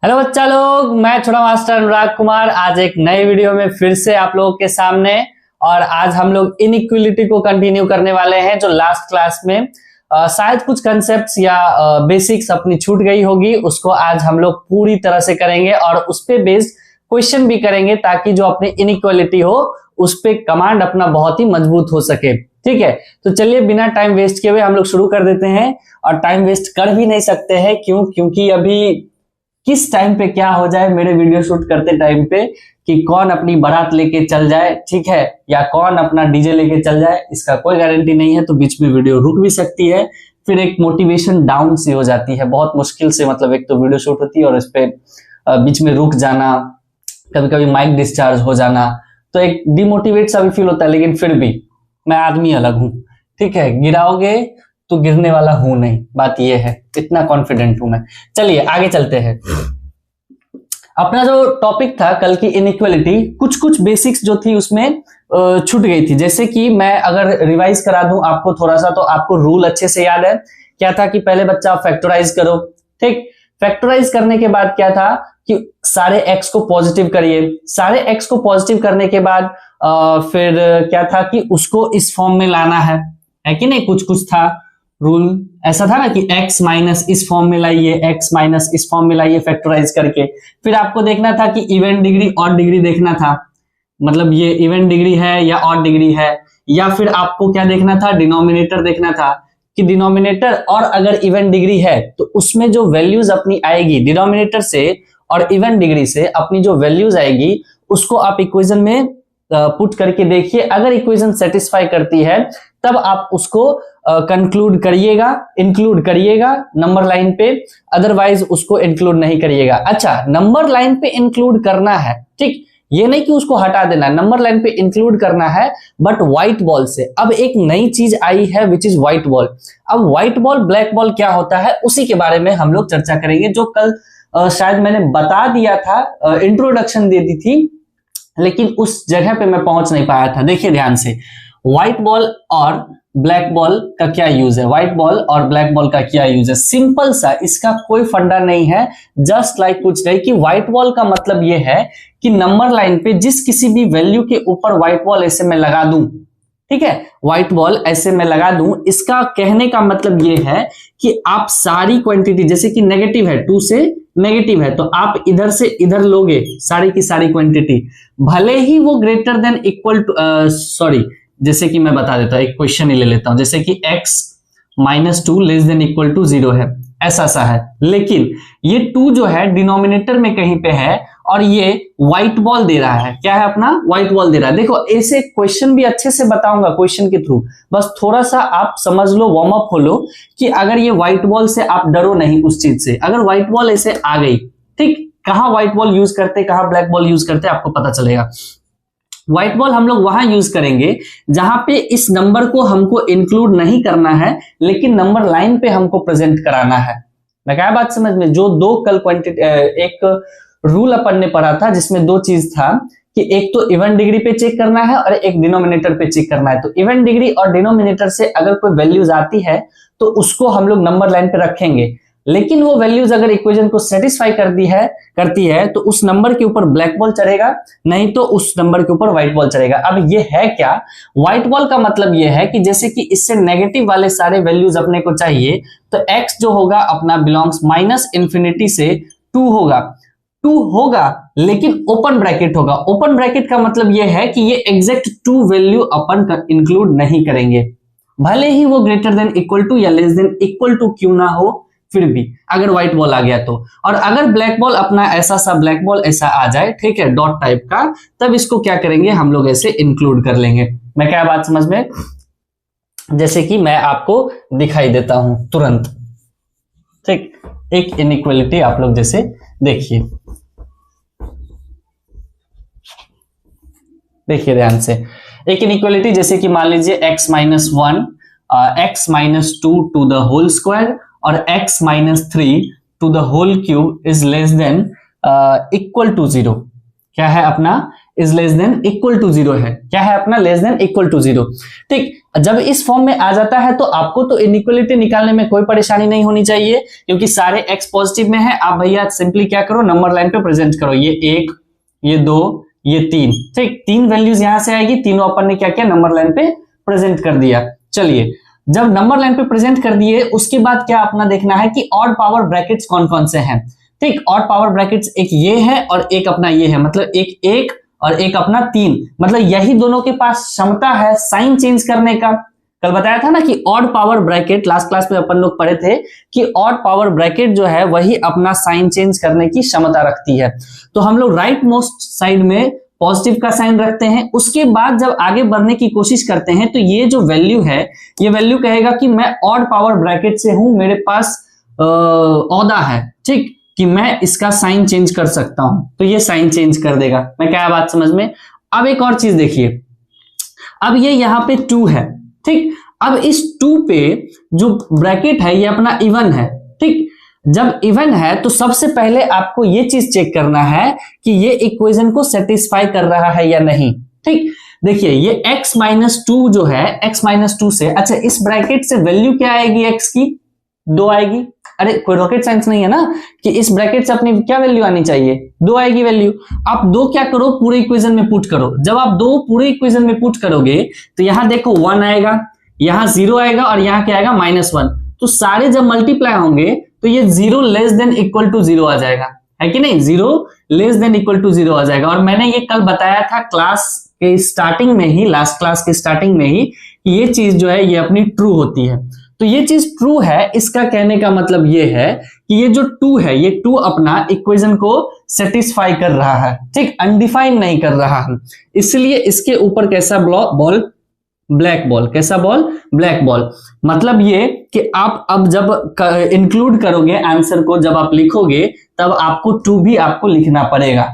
Hello बच्चा लोग, मैं छोटा मास्टर अनुराग कुमार आज एक नए वीडियो में फिर से आप लोगों के सामने। और आज हम लोग इनइक्वालिटी को कंटिन्यू करने वाले हैं। जो लास्ट क्लास में शायद कुछ कंसेप्ट्स या बेसिक्स अपनी छूट गई होगी, उसको आज हम लोग पूरी तरह से करेंगे और उस पे बेस्ड क्वेश्चन भी करेंगे, ताकि जो अपनी इनइक्वालिटी हो उस पे कमांड अपना बहुत ही मजबूत हो सके। ठीक है, तो चलिए बिना टाइम वेस्ट किए हुए हम लोग शुरू कर देते हैं। और टाइम वेस्ट कर भी नहीं सकते हैं, क्योंकि अभी किस टाइम पे क्या हो जाए मेरे वीडियो शूट करते टाइम पे, कि कौन अपनी बारात लेके चल जाए, ठीक है, या कौन अपना डीजे लेके चल जाए, इसका कोई गारंटी नहीं है। तो बीच में वीडियो रुक भी सकती है, फिर एक मोटिवेशन डाउन सी हो जाती है बहुत मुश्किल से। मतलब एक तो वीडियो शूट होती है और इस पे बीच में रुक जाना, कभी कभी माइक डिस्चार्ज हो जाना, तो एक डिमोटिवेट सा भी फील होता है। लेकिन फिर भी मैं आदमी अलग हूं, ठीक है, गिराओगे तो गिरने वाला हूं नहीं, बात यह है, इतना कॉन्फिडेंट हूं मैं। चलिए आगे चलते हैं। अपना जो टॉपिक था कल की इनइक्वालिटी, कुछ बेसिक्स जो थी उसमें छूट गई थी। जैसे कि मैं अगर रिवाइज करा दूं आपको थोड़ा सा, तो आपको रूल अच्छे से याद है। क्या था कि पहले बच्चा फैक्टराइज करो, ठीक, फैक्टराइज करने के बाद क्या था कि सारे एक्स को पॉजिटिव करिए। सारे एक्स को पॉजिटिव करने के बाद फिर क्या था कि उसको इस फॉर्म में लाना है कि नहीं। कुछ था रूल, ऐसा था ना कि x माइनस इस फॉर्म में लाइए, x माइनस इस फॉर्म में लाइए फैक्टराइज करके। फिर आपको देखना था कि इवन डिग्री ऑड डिग्री देखना था, मतलब ये इवन डिग्री है या ऑड डिग्री है। या फिर आपको क्या देखना था, डिनोमिनेटर देखना था कि डिनोमिनेटर और अगर इवन डिग्री है तो उसमें जो वैल्यूज अपनी आएगी डिनोमिनेटर से और इवन डिग्री से, अपनी जो वैल्यूज आएगी उसको आप इक्वेशन में पुट करके देखिए। अगर इक्वेशन सेटिस्फाई करती है तब आप उसको कंक्लूड करिएगा, इंक्लूड करिएगा नंबर लाइन पे, अदरवाइज उसको इंक्लूड नहीं करिएगा। अच्छा, नंबर लाइन पे इंक्लूड करना है, ठीक, ये नहीं कि उसको हटा देना, नंबर लाइन पे इंक्लूड करना है, बट व्हाइट बॉल से। अब एक नई चीज आई है विच इज व्हाइट बॉल। अब व्हाइट बॉल ब्लैक बॉल क्या होता है उसी के बारे में हम लोग चर्चा करेंगे, जो कल शायद मैंने बता दिया था, इंट्रोडक्शन दे दी थी, लेकिन उस जगह पे मैं पहुंच नहीं पाया था। देखिए ध्यान से, व्हाइट बॉल और ब्लैक बॉल का क्या यूज है, व्हाइट बॉल और ब्लैक बॉल का क्या यूज है। सिंपल सा, इसका कोई फंडा नहीं है, जस्ट लाइक कुछ नहीं कि व्हाइट बॉल का मतलब ये है कि नंबर लाइन पे जिस किसी भी वैल्यू के ऊपर व्हाइट बॉल ऐसे मैं लगा दूं, ठीक है, व्हाइट बॉल ऐसे मैं लगा दूं, इसका कहने का मतलब ये है कि आप सारी क्वांटिटी, जैसे कि नेगेटिव है, 2 से नेगेटिव है, तो आप इधर से इधर लोगे सारी की सारी क्वांटिटी, भले ही वो greater than equal to, sorry, जैसे कि मैं बता देता हूं, एक क्वेश्चन ही ले लेता हूं, जैसे कि x minus 2 less than equal to 0 है, ऐसा सा है, लेकिन ये 2 जो है डिनोमिनेटर में कहीं पे है और ये व्हाइट बॉल दे रहा है। क्या है अपना, व्हाइट बॉल दे रहा है। देखो ऐसे क्वेश्चन भी अच्छे से बताऊंगा क्वेश्चन के थ्रू, बस थोड़ा सा आप समझ लो, वार्म अप हो लो कि अगर ये व्हाइट बॉल से आप डरो नहीं उस चीज से। अगर व्हाइट बॉल ऐसे आ गई, ठीक, कहां व्हाइट बॉल यूज करते, कहां ब्लैक बॉल यूज करते, आपको पता चलेगा। व्हाइट बॉल हम लोग वहां यूज करेंगे जहां पे इस नंबर को हमको इंक्लूड नहीं करना है, लेकिन नंबर लाइन पे हमको प्रेजेंट कराना है। मैं क्या बात समझ में, जो दो कल क्वांटिटी, एक रूल अपन ने पढ़ा था जिसमें 2 चीज था कि एक तो इवन डिग्री पे चेक करना है और एक डिनोमिनेटर पे चेक करना है। तो इवन डिग्री और डिनोमिनेटर से अगर कोई वैल्यूज आती है तो उसको हम लोग नंबर लाइन पे रखेंगे, लेकिन वो वैल्यूज अगर इक्वेशन को सेटिस्फाई करती है तो उस नंबर के ऊपर ब्लैक बॉल चढ़ेगा, नहीं तो उस नंबर के ऊपर व्हाइट बॉल चढ़ेगा। अब ये है क्या, व्हाइट बॉल का मतलब ये है कि जैसे कि इससे नेगेटिव वाले सारे वैल्यूज अपने को चाहिए, तो x जो होगा अपना बिलोंग्स माइनस इंफिनिटी से 2 होगा, लेकिन ओपन ब्रैकेट होगा। ओपन ब्रैकेट का मतलब ये है कि ये एग्जैक्ट 2 वैल्यू अपन इंक्लूड नहीं करेंगे, भले ही वो ग्रेटर देन इक्वल टू या लेस देन इक्वल टू क्यों ना हो, फिर भी अगर व्हाइट बॉल आ गया तो। और अगर ब्लैक बॉल अपना ऐसा सा ब्लैक बॉल ऐसा आ जाए, ठीक है, डॉट टाइप का, तब इसको क्या करेंगे हम लोग, ऐसे इंक्लूड कर लेंगे। मैं क्या बात समझ में, जैसे कि मैं आपको दिखाई देता हूं तुरंत, ठीक, एक इनइक्वालिटी आप लोग जैसे देखिए ध्यान से, एक इनइक्वालिटी जैसे कि मान लीजिए x minus 1 x minus 2 to the whole square और x minus 3 to the whole cube is less than equal to 0। क्या है अपना, is less than equal to 0 है। क्या है अपना? Less than equal to 0। ठीक, जब इस फॉर्म में आ जाता है तो आपको तो इनइक्वालिटी निकालने में कोई परेशानी नहीं होनी चाहिए, क्योंकि सारे x पॉजिटिव में है। आप भैया सिंपली क्या करो, नंबर लाइन पे प्रेजेंट करो, ये 1, ये 2, ये 3। ठीक, 3 वैल्यूज यहां से आएगी, तीनों अपन ने क्या किया, नंबर लाइन पे प्रेजेंट कर दिया। चलिए, जब नंबर लाइन पे प्रेजेंट कर दिए उसके बाद क्या अपना देखना है कि ऑड पावर ब्रैकेट्स कौन कौन से हैं। ठीक, ऑड पावर ब्रैकेट्स एक ये है और एक अपना ये है, मतलब एक 1 और एक अपना 3, मतलब यही दोनों के पास क्षमता है साइन चेंज करने का। कल बताया था ना कि odd power bracket, last class में अपन लोग पढ़े थे कि ऑड पावर ब्रैकेट जो है वही अपना साइन चेंज करने की क्षमता रखती है। तो हम लोग राइट मोस्ट साइड में पॉजिटिव का साइन रखते हैं। उसके बाद जब आगे बढ़ने की कोशिश करते हैं तो ये जो वैल्यू है, ये वैल्यू कहेगा कि मैं ऑड पावर ब्रैकेट से हूं, मेरे पास औदा है, ठीक, कि मैं इसका साइन चेंज कर सकता हूं, तो ये साइन चेंज कर देगा। मैं क्या बात समझ में? अब एक और चीज देखिए, अब ये यहां पे 2 है। ठीक, अब इस 2 पे जो ब्रैकेट है ये अपना इवन है। ठीक, जब इवन है तो सबसे पहले आपको ये चीज चेक करना है कि ये इक्वेशन को सेटिस्फाई कर रहा है या नहीं। ठीक, देखिए ये x-2 जो है, x-2 से, अच्छा इस ब्रैकेट से वैल्यू क्या आएगी x की? 2 आएगी। अरे कोई रॉकेट साइंस नहीं है ना कि इस ब्रैकेट से अपनी क्या वैल्यू आनी चाहिए? 2 आएगी वैल्यू। आप 2 क्या करो, पूरे इक्वेशन में पुट करो। जब आप 2 पूरे इक्वेशन में पुट करोगे तो यहां देखो 1 आएगा, यहां 0 आएगा और यहां क्या आएगा? -1। तो सारे जब मल्टीप्लाई होंगे तो ये 0 लेस देन इक्वल टू 0 आ जाएगा, है कि नहीं? 0 लेस देन इक्वल टू 0 आ जाएगा। और मैंने ये कल बताया था क्लास के स्टार्टिंग में ही, लास्ट क्लास के स्टार्टिंग में ही, ये चीज जो है ये अपनी ट्रू होती है। तो ये चीज ट्रू है, इसका कहने का मतलब ये है कि ये जो 2 है, ये 2 अपना इक्वेशन को सेटिस्फाई कर रहा है। ठीक, अनडिफाइन नहीं कर रहा है, इसलिए इसके ऊपर कैसा बॉल? Black ball. कैसा बॉल? Black ball. मतलब ये कि आप अब जब इंक्लूड करोगे आंसर को, जब आप लिखोगे तब आपको 2 भी आपको लिखना पड़ेगा।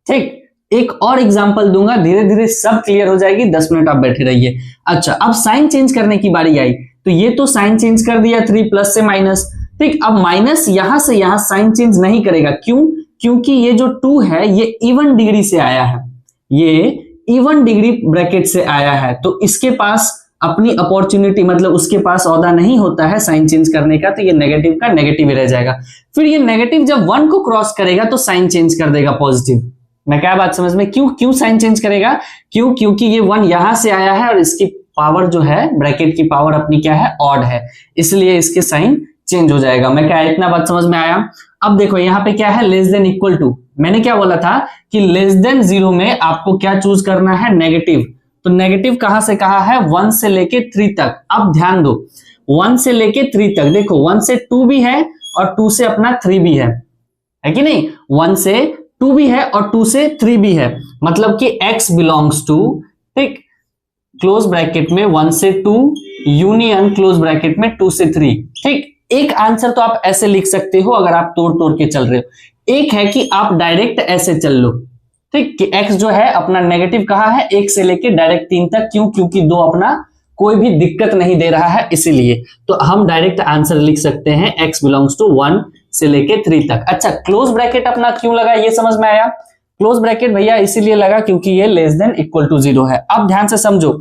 ठीक, एक और एग्जांपल दूंगा, धीरे धीरे सब क्लियर हो जाएगी, 10 मिनट आप बैठे रहिए। अच्छा, अब साइन चेंज करने की बारी आई, तो ये तो साइन चेंज कर दिया 3 प्लस से माइनस। ठीक, अब माइनस यहां से यहां साइन चेंज नहीं करेगा। क्यों? क्योंकि ये जो 2 है ये इवन डिग्री से आया है, ये इवन डिग्री ब्रैकेट से आया है, तो इसके पास अपनी अपॉर्चुनिटी, मतलब उसके पास औदा नहीं होता है साइन चेंज करने का, तो ये नेगेटिव का नेगेटिव ही रह जाएगा। फिर ये नेगेटिव जब 1 को क्रॉस करेगा तो साइन चेंज कर देगा पॉजिटिव। मैं क्या बात समझ में? क्यों साइन चेंज करेगा? क्योंकि ये 1 यहां से आया है और इसकी पावर जो है, ब्रैकेट की पावर अपनी क्या है? ऑड है, इसलिए इसके साइन चेंज हो जाएगा। मैं क्या, इतना बात समझ में आया? अब देखो यहाँ पे क्या है? Less than equal to. मैंने क्या बोला था कि लेस देन 0 में आपको क्या चूज करना है? नेगेटिव। तो नेगेटिव कहां से कहा है? 1 से लेके 3 तक। अब ध्यान दो, 1 से लेके 3 तक, देखो 1 से 2 भी है और 2 से अपना 3 भी है कि नहीं? 1 से 2 भी है और 2 से 3 भी है, मतलब कि x बिलोंग्स टू, ठीक, क्लोज ब्रैकेट में 1 से 2 यूनियन क्लोज ब्रैकेट में 2 से 3। ठीक, एक आंसर तो आप ऐसे लिख सकते हो अगर आप तोड़ तोड़ के चल रहे हो। एक है कि आप डायरेक्ट ऐसे चल लो, ठीक, कि x जो है अपना नेगेटिव कहा है 1 से लेके डायरेक्ट 3 तक। क्यों? क्योंकि 2 अपना कोई भी दिक्कत नहीं दे रहा है, इसीलिए तो हम डायरेक्ट आंसर लिख सकते हैं x बिलोंग्स टू 1 से लेके 3 तक। अच्छा, क्लोज ब्रैकेट अपना क्यों लगा ये समझ में आया? क्लोज ब्रैकेट भैया इसीलिए लगा क्योंकि ये लेस देन इक्वल टू 0 है। अब ध्यान से समझो,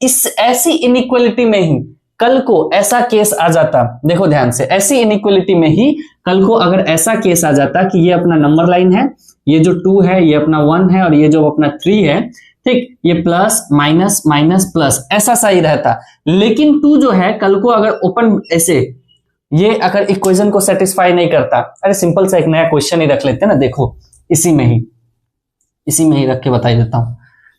इस ऐसी इनइक्वालिटी में ही कल को ऐसा केस आ जाता, देखो ध्यान से, ऐसी इनइक्वालिटी में ही कल को अगर ऐसा केस आ जाता कि ये अपना नंबर लाइन है, ये जो 2 है ये अपना 1 है और ये जो अपना 3 है, ठीक, ये प्लस माइनस माइनस प्लस, ऐसा सही रहता। लेकिन 2 जो है कल को अगर ओपन ऐसे, ये अगर इक्वेशन को सेटिस्फाई नहीं करता, अरे सिंपल सा एक नया क्वेश्चन ही रख लेते हैं ना, देखो इसी में ही रख के बता देता हूं।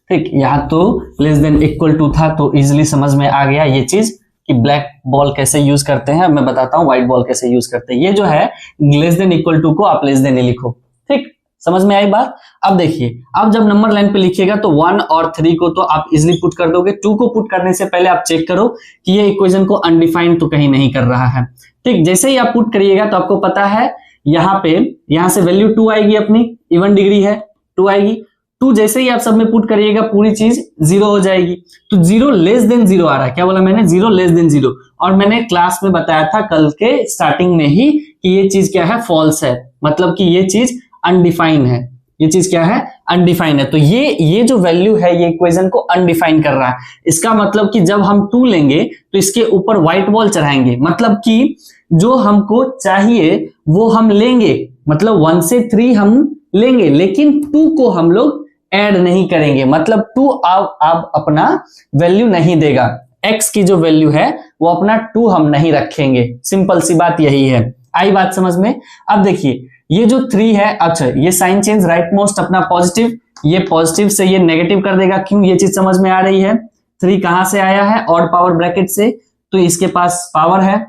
ठीक, यहाँ तो लेस देन इक्वल टू था तो इजिली समझ में आ गया ये चीज कि ब्लैक बॉल कैसे यूज करते हैं। मैं बताता हूँ व्हाइट बॉल कैसे यूज करते हैं। ये जो है लेस देन इक्वल टू को आप लेस देन ही लिखो। ठीक, समझ में आई बात? अब देखिए, अब जब नंबर लाइन पे लिखिएगा तो 1 और 3 को तो आप इजिली पुट कर दोगे। 2 को पुट करने से पहले आप चेक करो कि ये इक्वेशन को अनडिफाइंड तो कहीं नहीं कर रहा है। ठीक, जैसे ही आप पुट करिएगा तो आपको पता है यहाँ से वैल्यू 2 आएगी, अपनी इवन डिग्री है 2 आएगी। 2 जैसे ही आप सब में पुट करिएगा पूरी चीज 0 हो जाएगी। तो 0 लेस देन 0 आ रहा है। क्या बोला मैंने? 0 लेस देन 0। और मैंने क्लास में बताया था कल के स्टार्टिंग में ही कि ये चीज क्या है? फॉल्स है, मतलब कि ये चीज अनडिफाइंड है, ये चीज क्या है, अनडिफाइंड है। तो ये जो वैल्यू है ये इक्वेशन को अनडिफाइंड कर रहा है। इसका मतलब कि जब हम 2 लेंगे तो इसके ऊपर व्हाइट बॉल चढ़ाएंगे, मतलब कि जो हमको चाहिए वो हम लेंगे, मतलब 1 से 3 हम लेंगे, लेकिन 2 को हम लोग ऐड नहीं करेंगे, मतलब 2 अब अपना वैल्यू नहीं देगा। x की जो वैल्यू है वो अपना 2 हम नहीं रखेंगे। सिंपल सी बात यही है। आई बात समझ में। अब देखिए ये जो 3 है, अच्छा ये साइन चेंज राइट मोस्ट अपना पॉजिटिव, ये पॉजिटिव से ये नेगेटिव कर देगा। क्यों, ये चीज समझ में आ रही है। 3 कहां से आया है, ऑड पावर ब्रैकेट से, तो इसके पास पावर है,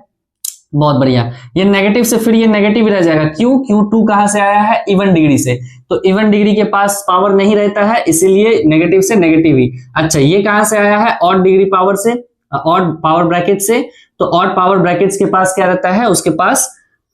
बहुत बढ़िया। ये नेगेटिव से फिर ये नेगेटिव रह जाएगा। क्यों 2 कहां से आया है, इवन डिग्री से, तो इवन डिग्री के पास पावर नहीं रहता है, इसीलिए नेगेटिव से नेगेटिव ही। अच्छा ये कहां से आया है, ऑड डिग्री पावर से, ऑड पावर ब्रैकेट से, तो ऑड पावर ब्रैकेट्स के पास क्या रहता है, उसके पास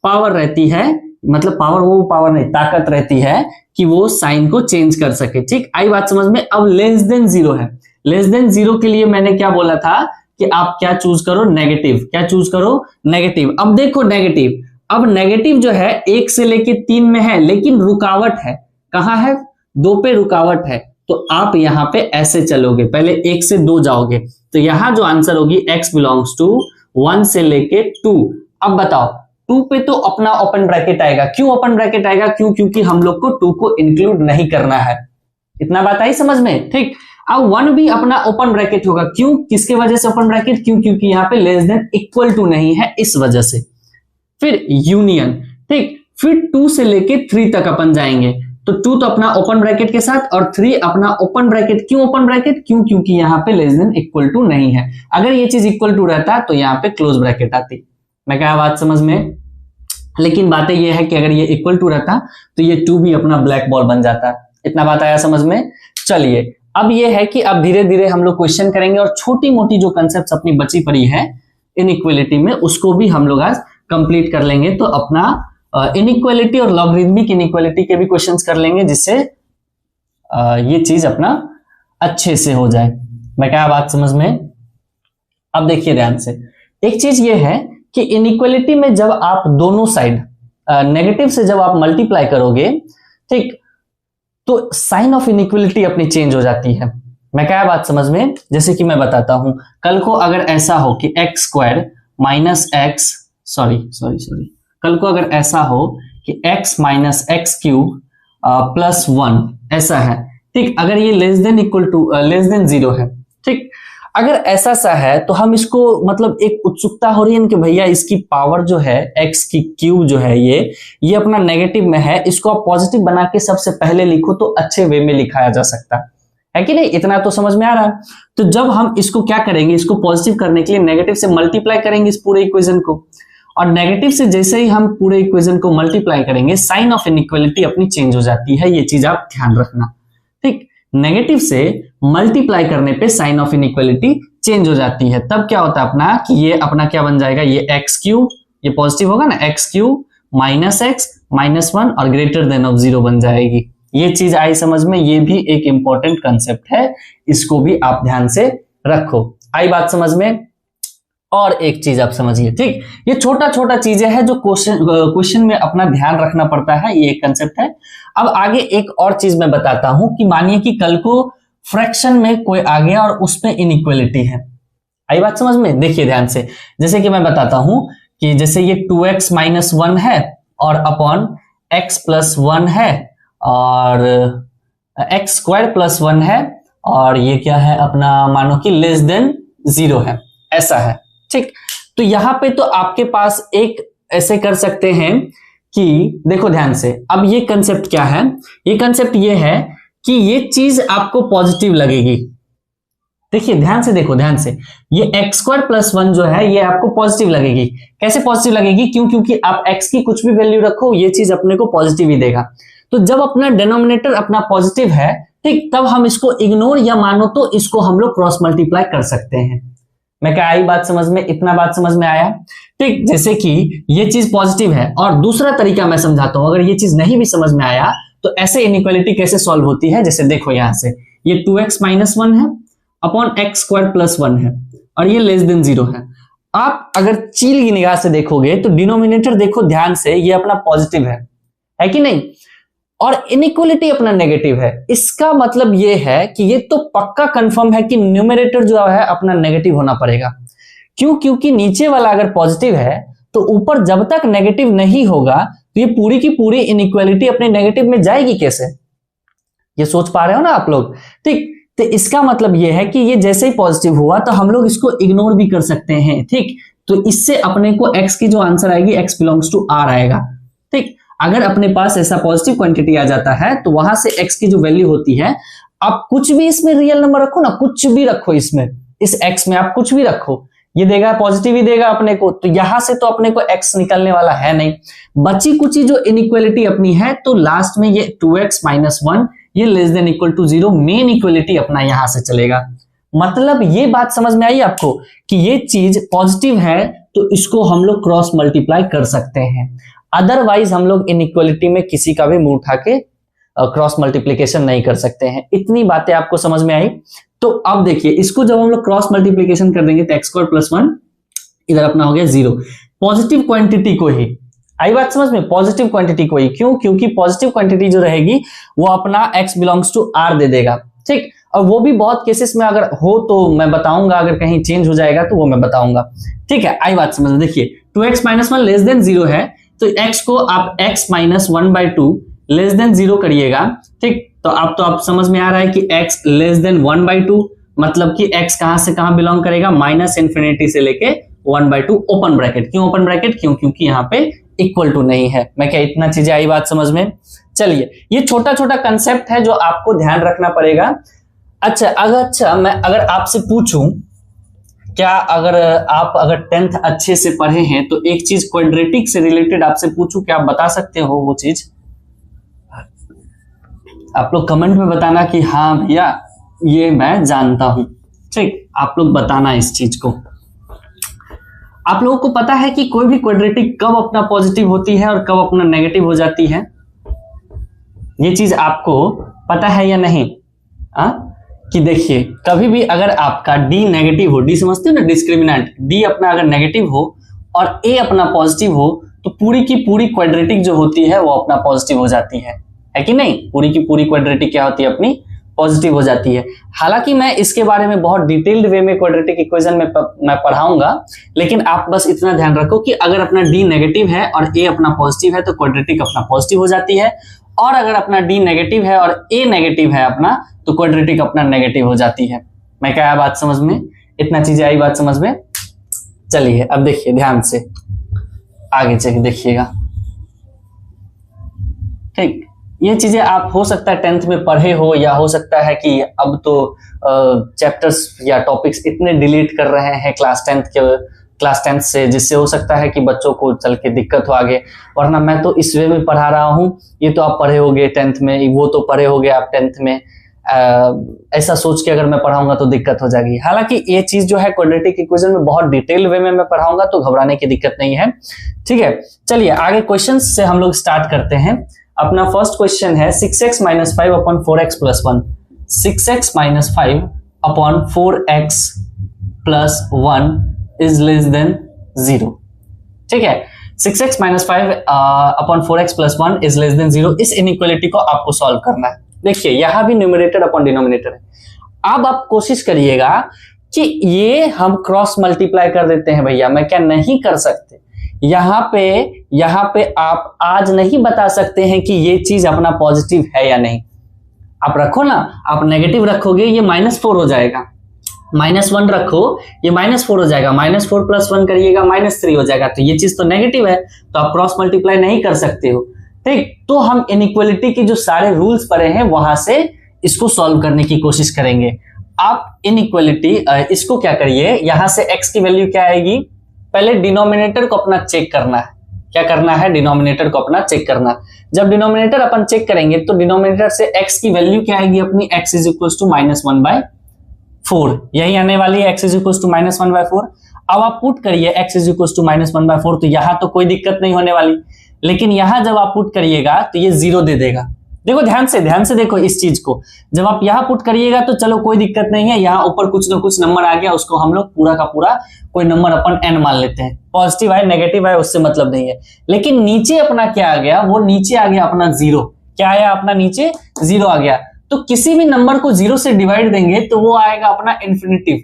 पावर रहती है, मतलब पावर, वो पावर नहीं, ताकत रहती है कि वो साइन को चेंज कर सके। ठीक, आई बात समझ में। अब लेस देन 0 है, लेस देन 0 के लिए मैंने क्या बोला था कि आप क्या चूज करो, नेगेटिव। क्या चूज करो, नेगेटिव। अब देखो नेगेटिव, अब नेगेटिव जो है 1 से लेके 3 में है, लेकिन रुकावट है, कहां है, 2 पे रुकावट है, तो आप यहां पे ऐसे चलोगे, पहले 1 से 2 जाओगे, तो यहां जो आंसर होगी x बिलोंग्स टू 1 से लेके 2। अब बताओ 2 पे तो अपना ओपन ब्रैकेट आएगा। क्यों ओपन ब्रैकेट आएगा, क्योंकि हम लोग को 2 को इंक्लूड नहीं करना है। इतना बात आई समझ में। ठीक, अब 1 भी अपना ओपन ब्रैकेट होगा। क्यों, किसके वजह से ओपन ब्रैकेट, क्योंकि यहाँ पे लेस देन इक्वल टू नहीं है, इस वजह से। फिर यूनियन, ठीक, फिर 2 से लेके 3 तक अपन जाएंगे, तो 2 तो अपना ओपन ब्रैकेट के साथ और 3 अपना ओपन ब्रैकेट। क्यों ओपन ब्रैकेट, क्योंकि यहाँ पे लेस देन इक्वल टू नहीं है। अगर ये चीज इक्वल टू रहता तो यहाँ पे क्लोज ब्रैकेट आती। मैं क्या बात समझ में। लेकिन बातें ये है कि अगर ये इक्वल टू रहता तो ये 2 भी अपना ब्लैक बॉल बन जाता। इतना बात आया समझ में। चलिए अब ये है कि अब धीरे धीरे हम लोग क्वेश्चन करेंगे और छोटी मोटी जो कंसेप्ट अपनी बची पड़ी है इनइक्वालिटी में उसको भी हम लोग आज कंप्लीट कर लेंगे। तो अपना इनइक्वालिटी और लॉगरिथमिक इनइक्वालिटी के भी क्वेश्चंस कर लेंगे, जिससे ये चीज अपना अच्छे से हो जाए। मैं क्या बात समझ में। अब देखिए ध्यान से, एक चीज ये है कि इनइक्वालिटी में जब आप दोनों साइड नेगेटिव से जब आप मल्टीप्लाई करोगे, ठीक, तो साइन ऑफ इनइक्वालिटी अपनी चेंज हो जाती है। मैं क्या बात समझ में। जैसे कि मैं बताता हूं, कल को अगर ऐसा हो कि एक्स स्क्वायर माइनस एक्स, कल को अगर ऐसा हो कि x minus x cube plus 1 ऐसा है, ठीक, अगर ये less than equal to less than 0 है, ठीक, अगर ऐसा सा है तो हम इसको मतलब एक उत्सुकता हो रही है कि भैया इसकी पावर जो है x की क्यूब जो है ये अपना नेगेटिव में है, इसको आप पॉजिटिव बना के सबसे पहले लिखो तो अच्छे वे में लिखाया जा सकता है कि नहीं। इतना तो समझ में आ रहा है। तो जब हम इसको क्या करेंगे, इसको पॉजिटिव करने के लिए नेगेटिव से मल्टीप्लाई करेंगे इस पूरे इक्वेशन को, और नेगेटिव से जैसे ही हम पूरे इक्वेशन को मल्टीप्लाई करेंगे साइन ऑफ इनइक्वालिटी अपनी चेंज हो जाती है। ये चीज आप ध्यान रखना, ठीक। नेगेटिव से मल्टीप्लाई करने पे साइन ऑफ इनइक्वालिटी चेंज हो जाती है। तब क्या होता है अपना कि ये अपना क्या बन जाएगा, ये एक्स क्यूब, ये पॉजिटिव होगा ना, x cube minus x minus 1 और ग्रेटर देन ऑफ 0 बन जाएगी। ये चीज आई समझ में। ये भी एक इंपॉर्टेंट कंसेप्ट है, इसको भी आप ध्यान से रखो। आई बात समझ में। और एक चीज आप समझिए, ठीक, ये छोटा छोटा चीजें हैं जो क्वेश्चन में अपना ध्यान रखना पड़ता है, ये एक कंसेप्ट है। अब आगे एक और चीज मैं बताता हूं कि मानिए कि कल को फ्रैक्शन में कोई आ गया और उसमें इनइक्वालिटी है। आई बात समझ में। देखिए ध्यान से, जैसे कि मैं बताता हूं कि जैसे ये 2x माइनस 1 है और अपॉन x प्लस 1 है और x स्क्वायर प्लस 1 है, और ये क्या है अपना, मानो कि लेस देन 0 है, ऐसा है, ठीक। तो यहां पे तो आपके पास एक ऐसे कर सकते हैं कि देखो ध्यान से, अब ये कंसेप्ट क्या है, ये कंसेप्ट ये है कि ये चीज आपको पॉजिटिव लगेगी। देखिए ध्यान से, देखो ध्यान से, ये एक्स स्क्वायर प्लस 1 जो है ये आपको पॉजिटिव लगेगी। कैसे पॉजिटिव लगेगी, क्योंकि आप एक्स की कुछ भी वैल्यू रखो ये चीज अपने को पॉजिटिव ही देगा। तो जब अपना डिनोमिनेटर अपना पॉजिटिव है, ठीक, तब हम इसको इग्नोर या मानो तो इसको हम लोग क्रॉस मल्टीप्लाई कर सकते हैं। मैं क्या आई बात समझ में, इतना बात समझ में आया, ठीक। जैसे कि ये चीज पॉजिटिव है, और दूसरा तरीका मैं समझाता हूं, अगर ये चीज नहीं भी समझ में आया तो ऐसे इनइक्वालिटी कैसे सॉल्व होती है। जैसे देखो यहां से ये 2x माइनस 1 है अपॉन एक्स स्क्वायर प्लस 1 है और ये लेस देन 0 है। आप अगर चील की निगाह से देखोगे तो डिनोमिनेटर देखो ध्यान से, ये अपना पॉजिटिव है कि नहीं, और इनइक्वलिटी अपना नेगेटिव है, इसका मतलब ये है कि ये तो पक्का कंफर्म है कि न्यूमरेटर जो है अपना नेगेटिव होना पड़ेगा। क्यों? क्योंकि नीचे वाला अगर पॉजिटिव है तो ऊपर जब तक नेगेटिव नहीं होगा तो ये पूरी की पूरी इनइक्वालिटी अपने नेगेटिव में जाएगी कैसे? ये सोच पा रहे हो ना आप लोग? ठीक, तो इसका मतलब ये है कि ये जैसे ही पॉजिटिव हुआ तो हम लोग इसको इग्नोर भी कर सकते हैं। ठीक, तो इससे अपने को x की जो आंसर आएगी x बिलोंग्स टू r आएगा। ठीक, अगर अपने पास ऐसा पॉजिटिव क्वांटिटी आ जाता है तो वहां से x की जो वैल्यू होती है, आप कुछ भी इसमें रियल नंबर रखो ना, कुछ भी रखो इसमें, इस x में आप कुछ भी रखो, ये देगा पॉजिटिव ही देगा अपने को। तो यहां से तो अपने को x निकलने वाला है नहीं, बची कुची जो इनइक्वालिटी अपनी है तो लास्ट में ये 2x - 1 ये less than equal to 0 inequality अपना यहां से चलेगा। मतलब ये बात समझ में आई आपको कि ये चीज पॉजिटिव है तो इसको हम लोग क्रॉस मल्टीप्लाई कर सकते हैं, अदरवाइज हम लोग इनइक्वालिटी में किसी का भी मुंह उठा के क्रॉस मल्टीप्लिकेशन नहीं कर सकते हैं। इतनी बातें आपको समझ में आई? तो अब देखिए, इसको जब हम लोग क्रॉस मल्टीप्लिकेशन कर देंगे तो x² + 1 इधर अपना हो गया 0। पॉजिटिव क्वांटिटी को ही, आई बात समझ में, पॉजिटिव क्वांटिटी को ही, क्यों? क्योंकि पॉजिटिव क्वांटिटी जो रहेगी वो अपना x बिलोंग्स टू r दे देगा। ठीक, और वो भी बहुत केसेस में अगर हो तो मैं बताऊंगा, अगर कहीं चेंज हो जाएगा तो वो मैं बताऊंगा। ठीक है, आई बात समझ में। देखिए 2x - 1 लेस देन 0 है तो x को आप x - 1/2 लेस देन 0 करिएगा। ठीक, तो आप समझ में आ रहा है कि x लेस देन 1/2 मतलब कि x कहां से कहां बिलोंग करेगा, -∞ से लेके 1/2 ओपन ब्रैकेट। क्यों ओपन ब्रैकेट? क्योंकि यहाँ पे इक्वल टू नहीं है। मैं क्या इतना चीजें आई बात समझ में? चलिए, ये छोटा छोटा कंसेप्ट है जो आपको ध्यान रखना पड़ेगा। अच्छा मैं अगर आपसे पूछूं, क्या अगर आप 10th अच्छे से पढ़े हैं तो एक चीज क्वाड्रेटिक से रिलेटेड आपसे पूछूं, क्या आप बता सकते हो वो चीज? आप लोग कमेंट में बताना कि हाँ भैया ये मैं जानता हूं। ठीक, आप लोग बताना इस चीज को। आप लोगों को पता है कि कोई भी क्वाड्रेटिक कब अपना पॉजिटिव होती है और कब अपना नेगेटिव हो जाती है? ये चीज आपको पता है या नहीं? कि देखिए, कभी भी अगर आपका d नेगेटिव हो, d समझते हो ना, डिस्क्रिमिनेंट, d अपना अगर नेगेटिव हो और a अपना पॉजिटिव हो तो पूरी की पूरी क्वाड्रेटिक जो होती है वो अपना पॉजिटिव हो जाती है कि नहीं? पूरी की पूरी क्वाड्रेटिक क्या होती है अपनी? पॉजिटिव हो जाती है। हालांकि मैं इसके बारे में बहुत डिटेल्ड वे में क्वाड्रेटिक इक्वेशन में मैं पढ़ाऊंगा, लेकिन आप बस इतना ध्यान रखो कि अगर अपना d नेगेटिव है और a अपना पॉजिटिव है तो क्वाड्रेटिक अपना पॉजिटिव हो जाती है, और अगर अपना d नेगेटिव है और a नेगेटिव है अपना तो क्वाड्रेटिक अपना नेगेटिव हो जाती है। मैं क्या बात समझ में? इतना चीजें आई बात समझ में? चलिए अब देखिए ध्यान से, आगे चलिए देखिएगा। ठीक, ये चीजें आप हो सकता है 10th में पढ़े हो, या हो सकता है कि अब तो चैप्टर्स या टॉपिक्स इतने डिलीट कर रहे हैं क्लास 10th से, जिससे हो सकता है कि बच्चों को चल के दिक्कत हो आगे। वरना मैं तो इस वे में पढ़ा रहा हूँ, ये तो आप पढ़े होगे 10th में, वो तो पढ़े होगे आप 10th में। ऐसा सोच के अगर मैं पढ़ाऊंगा तो दिक्कत हो जाएगी। हालांकि ये चीज जो है क्वाड्रेटिक इक्वेशन में बहुत डिटेल वे में मैं पढ़ाऊंगा तो घबराने की दिक्कत नहीं है। ठीक है, चलिए आगे क्वेश्चंस से हम लोग स्टार्ट करते हैं। अपना फर्स्ट क्वेश्चन है 6x - 5 / 4x + 1। 6x - 5 / 4x + 1 is less than 0। ठीक है, 6x - 5 / 4x + 1 is less than 0। इस इनइक्वालिटी को आपको सॉल्व करना है। देखिए यहां भी न्यूमरेटर अपॉन डिनोमिनेटर है। अब आप कोशिश करिएगा कि ये हम क्रॉस मल्टीप्लाई कर देते हैं भैया, मैं क्या नहीं कर सकते? यहाँ पे आप आज नहीं बता सकते हैं कि ये चीज अपना पॉजिटिव है या नहीं। आप रखो ना, आप नेगेटिव रखोगे ये -4 हो जाएगा, -1 रखो ये -4 हो जाएगा, -4 + 1 करिएगा -3 हो जाएगा। तो ये चीज तो नेगेटिव है, तो आप क्रॉस मल्टीप्लाई नहीं कर सकते हो। ठीक, तो हम इनइक्वालिटी के जो सारे रूल्स पढ़े हैं वहां से इसको सॉल्व करने की कोशिश करेंगे। आप इनइक्वालिटी इसको क्या करिए, यहां से x की वैल्यू क्या आएगी, पहले डिनोमिनेटर को अपना चेक करना है। क्या करना है? डिनोमिनेटर को अपना चेक करना। जब डिनोमिनेटर अपन चेक करेंगे तो डिनोमिनेटर से x की वैल्यू क्या आएगी अपनी, x = -1/4, यही आने वाली है, x = -1/4। अब आप पुट करिए x = -1/4, तो यहां तो कोई दिक्कत नहीं होने वाली, लेकिन यहां जब आप पुट करिएगा तो ये 0 दे देगा। देखो ध्यान से देखो इस चीज को, जब आप यहां पुट करिएगा तो चलो कोई दिक्कत नहीं है, यहां ऊपर कुछ ना कुछ नंबर आ गया, उसको हम लोग पूरा का पूरा कोई नंबर अपन n मान लेते हैं। पॉजिटिव है नेगेटिव है उससे मतलब नहीं है, लेकिन नीचे अपना क्या आ गया, वो नीचे आ गया अपना 0। क्या आया अपना नीचे 0 आ गया। तो किसी भी नंबर को 0 से डिवाइड देंगे तो वो आएगा अपना इन्फिनिटिव।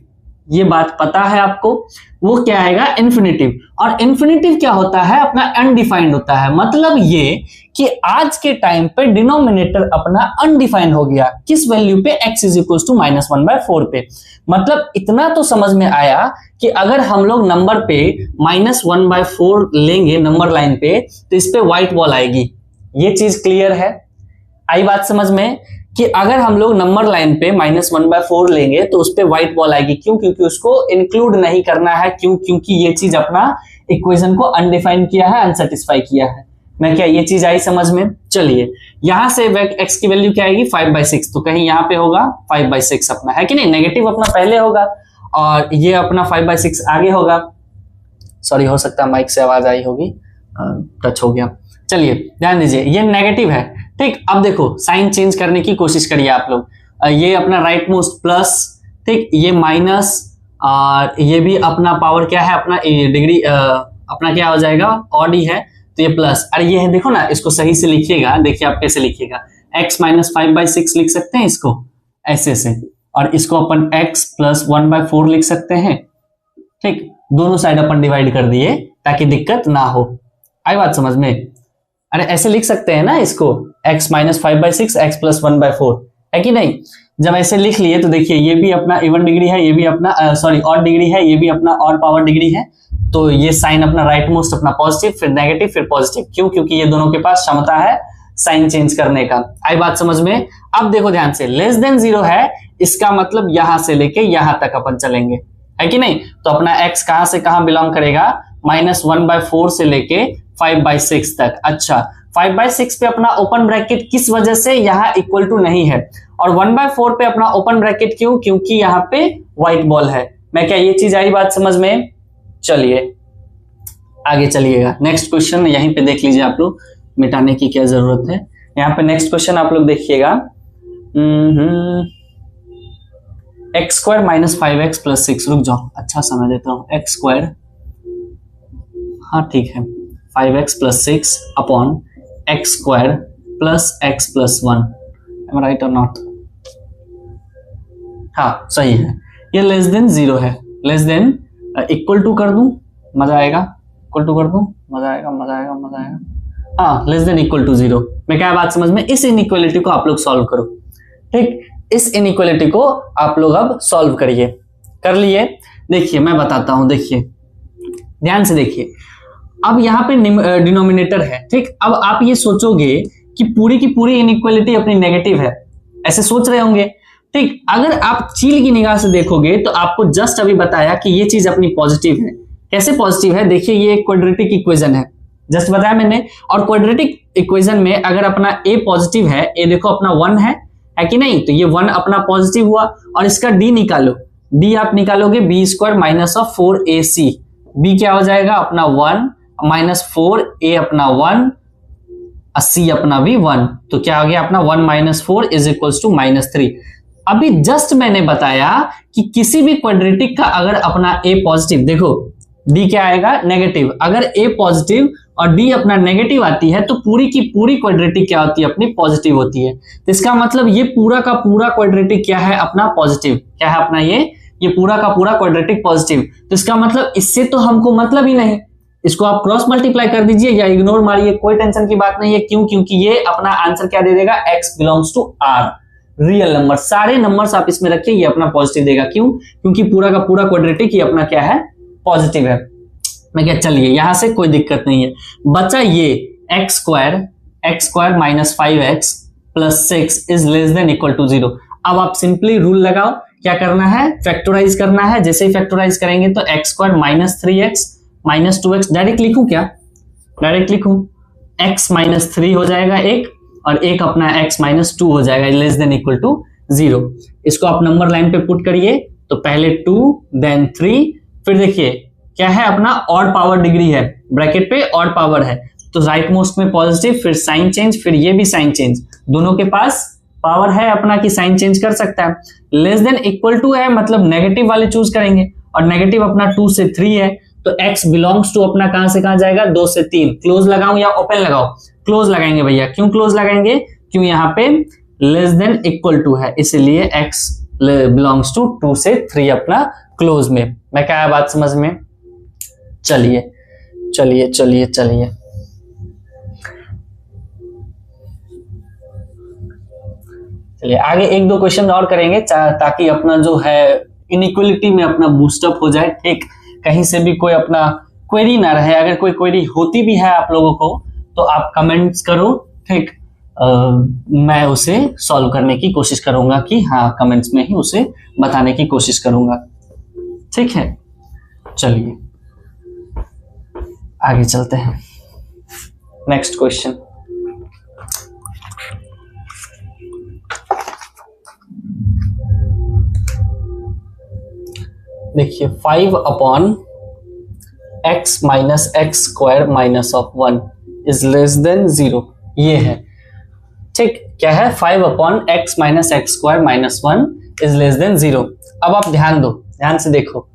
ये बात पता है आपको, वो क्या आएगा इन्फिनिटिव। और इन्फिनिटिव क्या होता है अपना अनडिफाइंड होता है। मतलब ये कि आज के टाइम पे डिनोमिनेटर अपना अनडिफाइंड हो गया। किस वैल्यू पे? x इज इक्वल टू -1/4 पे। मतलब इतना तो समझ में आया कि अगर हम लोग नंबर पे -1/4 लेंगे नंबर लाइन पे तो इस पे व्हाइट बॉल आएगी। ये चीज क्लियर है, आई बात समझ में कि अगर हम लोग नंबर लाइन पे -1/4 लेंगे तो उस पे व्हाइट बॉल आएगी। क्यों? क्योंकि उसको इंक्लूड नहीं करना है। क्यों? क्योंकि ये चीज अपना इक्वेशन को अनडिफाइन किया है, अनसेटिस्फाई किया है। मैं क्या ये चीज आई समझ में? चलिए यहां से x की वैल्यू क्या आएगी 5/6, तो कहीं यहां पे होगा 5/6 अपना, है कि नहीं? नेगेटिव अपना पहले होगा और ये अपना 5/6 आगे होगा। सॉरी, हो सकता है माइक से आवाज आई होगी, टच हो गया। चलिए ध्यान दीजिए, ये नेगेटिव है, ठीक। अब देखो साइन चेंज करने की कोशिश करिए आप लोग। ये अपना राइट मोस्ट प्लस, ठीक, ये माइनस, और ये भी अपना पावर क्या है अपना डिग्री अपना क्या हो जाएगा ऑड ही है, तो ये प्लस। अरे ये है, देखो ना, इसको सही से लिखिएगा। देखिए आप कैसे लिखिएगा, x - 5/6 लिख सकते हैं इसको ऐसे से, और इसको अपन x + 1/4 लिख सकते हैं, ठीक। दोनों साइड अपन डिवाइड कर दिए ताकि दिक्कत ना हो। आई बात समझ में? अरे ऐसे लिख सकते हैं ना इसको, x - 5/6 x + 1/4, है कि नहीं? जब ऐसे लिख लिए तो देखिए ये भी अपना इवन डिग्री है, ये भी अपना सॉरी ऑड डिग्री है, ये भी अपना ऑड पावर डिग्री है। तो ये साइन अपना राइट मोस्ट अपना पॉजिटिव, फिर नेगेटिव, फिर पॉजिटिव। क्यों? क्योंकि ये दोनों के पास क्षमता है साइन चेंज करने का। आई बात समझ में? अब देखो ध्यान से, लेस देन 0 है, इसका मतलब यहां से लेके यहां तक अपन चलेंगे, है कि नहीं? तो अपना x कहां से कहां बिलोंग करेगा, -1/4 से लेके 5/6 तक। अच्छा, 5/6 पे अपना ओपन ब्रैकेट किस वजह से? यहाँ इक्वल टू नहीं है। और 1/4 पे अपना ओपन ब्रैकेट क्यों? क्योंकि यहाँ पे व्हाइट बॉल है। मैं क्या ये चीज आई बात समझ में? चलिए आगे चलिएगा। नेक्स्ट क्वेश्चन यहीं पे देख लीजिए आप लोग, मिटाने की क्या जरूरत है। यहाँ पे नेक्स्ट क्वेश्चन आप लोग देखिएगा, x² - 5x + 6। रुक जाओ, अच्छा समझ देता हूँ। x², हाँ ठीक है, 5x + 6 upon x² + x + 1। Am I right or not? हाँ सही है। ये लेस देन 0 है। लेस देन इक्वल टू कर दूं, मजा आएगा। इक्वल टू कर दूं, मजा आएगा, मजा आएगा, मजा आएगा। हाँ, लेस देन इक्वल टू 0। मैं क्या बात समझ में? इस इनइक्वालिटी को आप लोग सॉल्व करो, ठीक। इस इनइक्वालिटी को आप लोग अब सॉल्व करिए। कर लिए? देखिए मैं बताता हूं, देखिए ध्यान से देखिए। अब यहाँ पे डिनोमिनेटर है, ठीक। अब आप ये सोचोगे कि पूरी की पूरी इनइक्वालिटी अपनी नेगेटिव है, ऐसे सोच रहे होंगे, ठीक। अगर आप चील की निगाह से देखोगे तो आपको जस्ट अभी बताया कि ये चीज अपनी पॉजिटिव है। कैसे पॉजिटिव है? देखिए ये एक क्वाड्रेटिक इक्वेशन है, जस्ट बताया मैंने। और क्वाड्रेटिक इक्वेशन में अगर अपना a पॉजिटिव है, a देखो अपना 1 है कि नहीं? तो ये 1 अपना पॉजिटिव हुआ। और इसका d निकालो, d आप निकालोगे b² - 4ac। b क्या हो जाएगा अपना 1 - 4a अपना 1, c अपना भी 1। तो क्या हो गया अपना 1 - 4 = -3। अभी जस्ट मैंने बताया कि किसी भी क्वाड्रेटिक का अगर अपना a पॉजिटिव, देखो d क्या आएगा नेगेटिव। अगर a पॉजिटिव और d अपना नेगेटिव आती है तो पूरी की पूरी क्वाड्रेटिक क्या होती है अपनी पॉजिटिव होती है। तो इसका मतलब ये पूरा का पूरा क्वाड्रेटिक क्या है अपना पॉजिटिव। क्या है अपना ये पूरा का पूरा क्वाड्रेटिक पॉजिटिव। तो इसका मतलब इससे तो हमको मतलब ही नहीं। इसको आप क्रॉस मल्टीप्लाई कर दीजिए या इग्नोर मारिए, कोई टेंशन की बात नहीं है। क्यों? क्योंकि ये अपना आंसर क्या दे देगा, x belongs to r, real number. सारे नंबर्स आप इसमें रखिए, ये अपना पॉजिटिव देगा। क्यों? क्योंकि पूरा का पूरा क्वाड्रेटिक ये अपना क्या है पॉजिटिव है। मैं क्या, चलिए यहां से कोई दिक्कत नहीं है। बचा ये x² - 5x + 6 > 0। अब आप सिंपली रूल लगाओ। क्या करना है? फैक्टराइज करना है। जैसे ही फैक्टराइज करेंगे तो x² - 3x - 2x, डायरेक्ट लिखूं क्या? डायरेक्ट लिखूं, x - 3 हो जाएगा एक, और एक अपना x - 2 हो जाएगा <= 0। इसको आप नंबर लाइन पे पुट करिए, तो पहले 2 देन 3, फिर देखिए क्या है अपना ऑड पावर डिग्री है, ब्रैकेट पे ऑड पावर है, तो राइट मोस्ट में पॉजिटिव, फिर साइन चेंज, फिर ये भी साइन चेंज। दोनों के पास पावर है अपना कि साइन चेंज कर सकता है। लेस देन इक्वल टू है, मतलब नेगेटिव वाले चूज करेंगे, और नेगेटिव अपना 2 से 3 है, तो x बिलोंग्स टू अपना कहां से कहां जाएगा, 2 से 3। क्लोज लगाऊं या ओपन लगाओ? क्लोज लगाएंगे भैया। क्यों क्लोज लगाएंगे? क्यों यहाँ पे लेस देन इक्वल टू है, इसीलिए x बिलोंग्स टू 2 से 3 अपना क्लोज में। मैं क्या है बात समझ में? चलिए चलिए चलिए चलिए चलिए आगे एक दो क्वेश्चन और करेंगे ताकि अपना जो है इनइक्वलिटी में अपना बूस्टअप हो जाए। ठीक, कहीं से भी कोई अपना क्वेरी ना रहे। अगर कोई क्वेरी होती भी है आप लोगों को तो आप कमेंट्स करो। ठीक, मैं उसे सॉल्व करने की कोशिश करूंगा कि हाँ, कमेंट्स में ही उसे बताने की कोशिश करूंगा। ठीक है, चलिए आगे चलते हैं। नेक्स्ट क्वेश्चन, देखिए 5 upon x minus x square minus of 1 is less than 0, ये है। ठीक, क्या है? 5 upon x minus x square minus 1 is less than 0। अब आप ध्यान दो, ध्यान से देखो,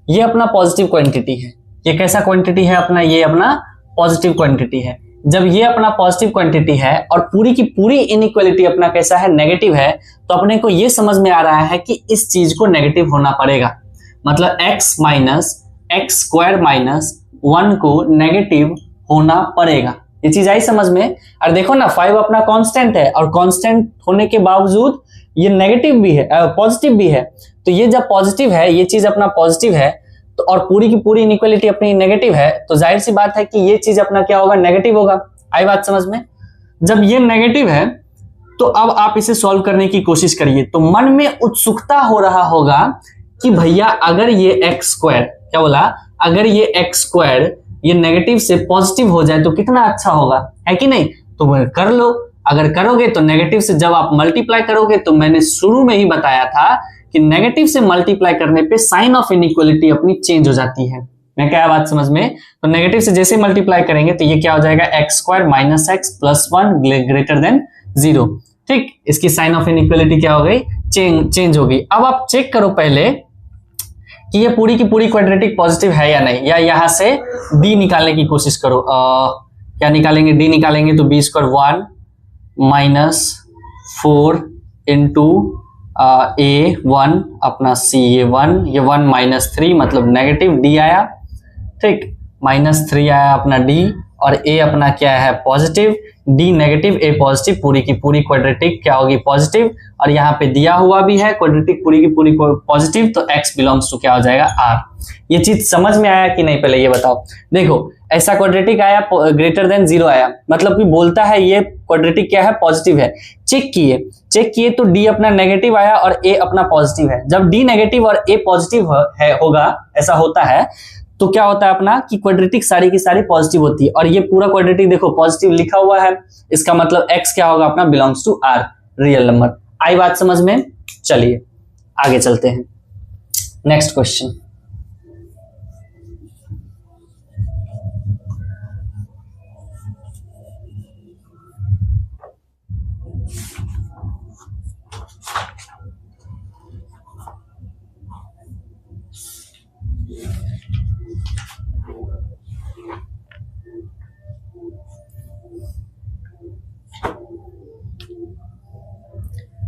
ये अपना पॉजिटिव क्वांटिटी है। ये कैसा क्वांटिटी है अपना? ये अपना पॉजिटिव क्वांटिटी है। जब ये अपना पॉजिटिव क्वांटिटी है और पूरी की पूरी इनइक्वालिटी अपना कैसा है? नेगेटिव है, तो अपने को ये समझ में आ रहा है कि इस चीज को नेगेटिव होना पड़ेगा। मतलब x minus x square minus 1 को नेगेटिव होना पड़ेगा। ये चीज आई समझ में? और देखो ना, 5 अपना कांस्टेंट है और कांस्टेंट होने के बावजूद ये नेगेटिव भी है, पॉजिटिव भी है। तो ये जब पॉजिटिव है, ये चीज अपना पॉजिटिव है, तो और पूरी की पूरी इनइक्वालिटी अपनी नेगेटिव है, तो जाहिर सी बात है कि ये चीज अपना क्या होगा? नेगेटिव होगा। आई बात समझ में? जब ये नेगेटिव है तो अब आप इसे सॉल्व करने की कोशिश करिए। तो मन में उत्सुकता हो रहा होगा कि भैया अगर ये एक्स स्क्वायर, क्या बोला? अगर ये एक्स स्क्वायर ये नेगेटिव से पॉजिटिव हो जाए तो कितना अच्छा होगा, है कि नहीं? तो कर लो। अगर करोगे तो नेगेटिव से जब आप मल्टीप्लाई करोगे, तो मैंने शुरू में ही बताया था कि नेगेटिव से मल्टीप्लाई करने पे साइन ऑफ इनइक्वालिटी अपनी चेंज हो जाती है। मैं क्या बात समझ में? तो नेगेटिव से जैसे मल्टीप्लाई करेंगे तो ये क्या हो जाएगा? X square minus x plus 1 greater than 0। ठीक, इसकी साइन ऑफ इनइक्वालिटी क्या हो गई? चेंज हो गई। अब आप चेक करो पहले कि ये पूरी की पूरी क्वाड्रेटिक पॉजिटिव है या नहीं, या यहां से d निकालने की कोशिश करो। क्या निकालेंगे? d निकालेंगे तो b square 1 minus 4 into a1 अपना c, ये 1 माइनस 3 मतलब नेगेटिव d आया। ठीक, माइनस 3 आया अपना d, और a अपना क्या है? Positive, d negative a positive, पूरी की पूरी क्वाड्रेटिक क्या होगी? पॉजिटिव। और यहाँ पे दिया हुआ भी है क्वाड्रेटिक पूरी की पूरी पॉजिटिव, तो x बिलोंग्स टू क्या हो जाएगा? r। ये चीज समझ में आया कि नहीं? पहले ये बताओ। देखो, ऐसा क्वाड्रेटिक आया ग्रेटर देन 0 आया, मतलब कि बोलता है ये क्वाड्रेटिक क्या है? पॉजिटिव है। चेक किए तो d अपना नेगेटिव आया और a अपना पॉजिटिव है। जब d नेगेटिव और a पॉजिटिव होगा, ऐसा होता है, तो क्या होता है अपना कि क्वाड्रेटिक सारी की सारी पॉजिटिव होती है। और ये पूरा क्वाड्रेटिक देखो पॉजिटिव लिखा हुआ है, इसका मतलब x क्या होगा अपना? Belongs to r, real number. आई बात समझ में? चलिए आगे चलते हैं। नेक्स्ट क्वेश्चन,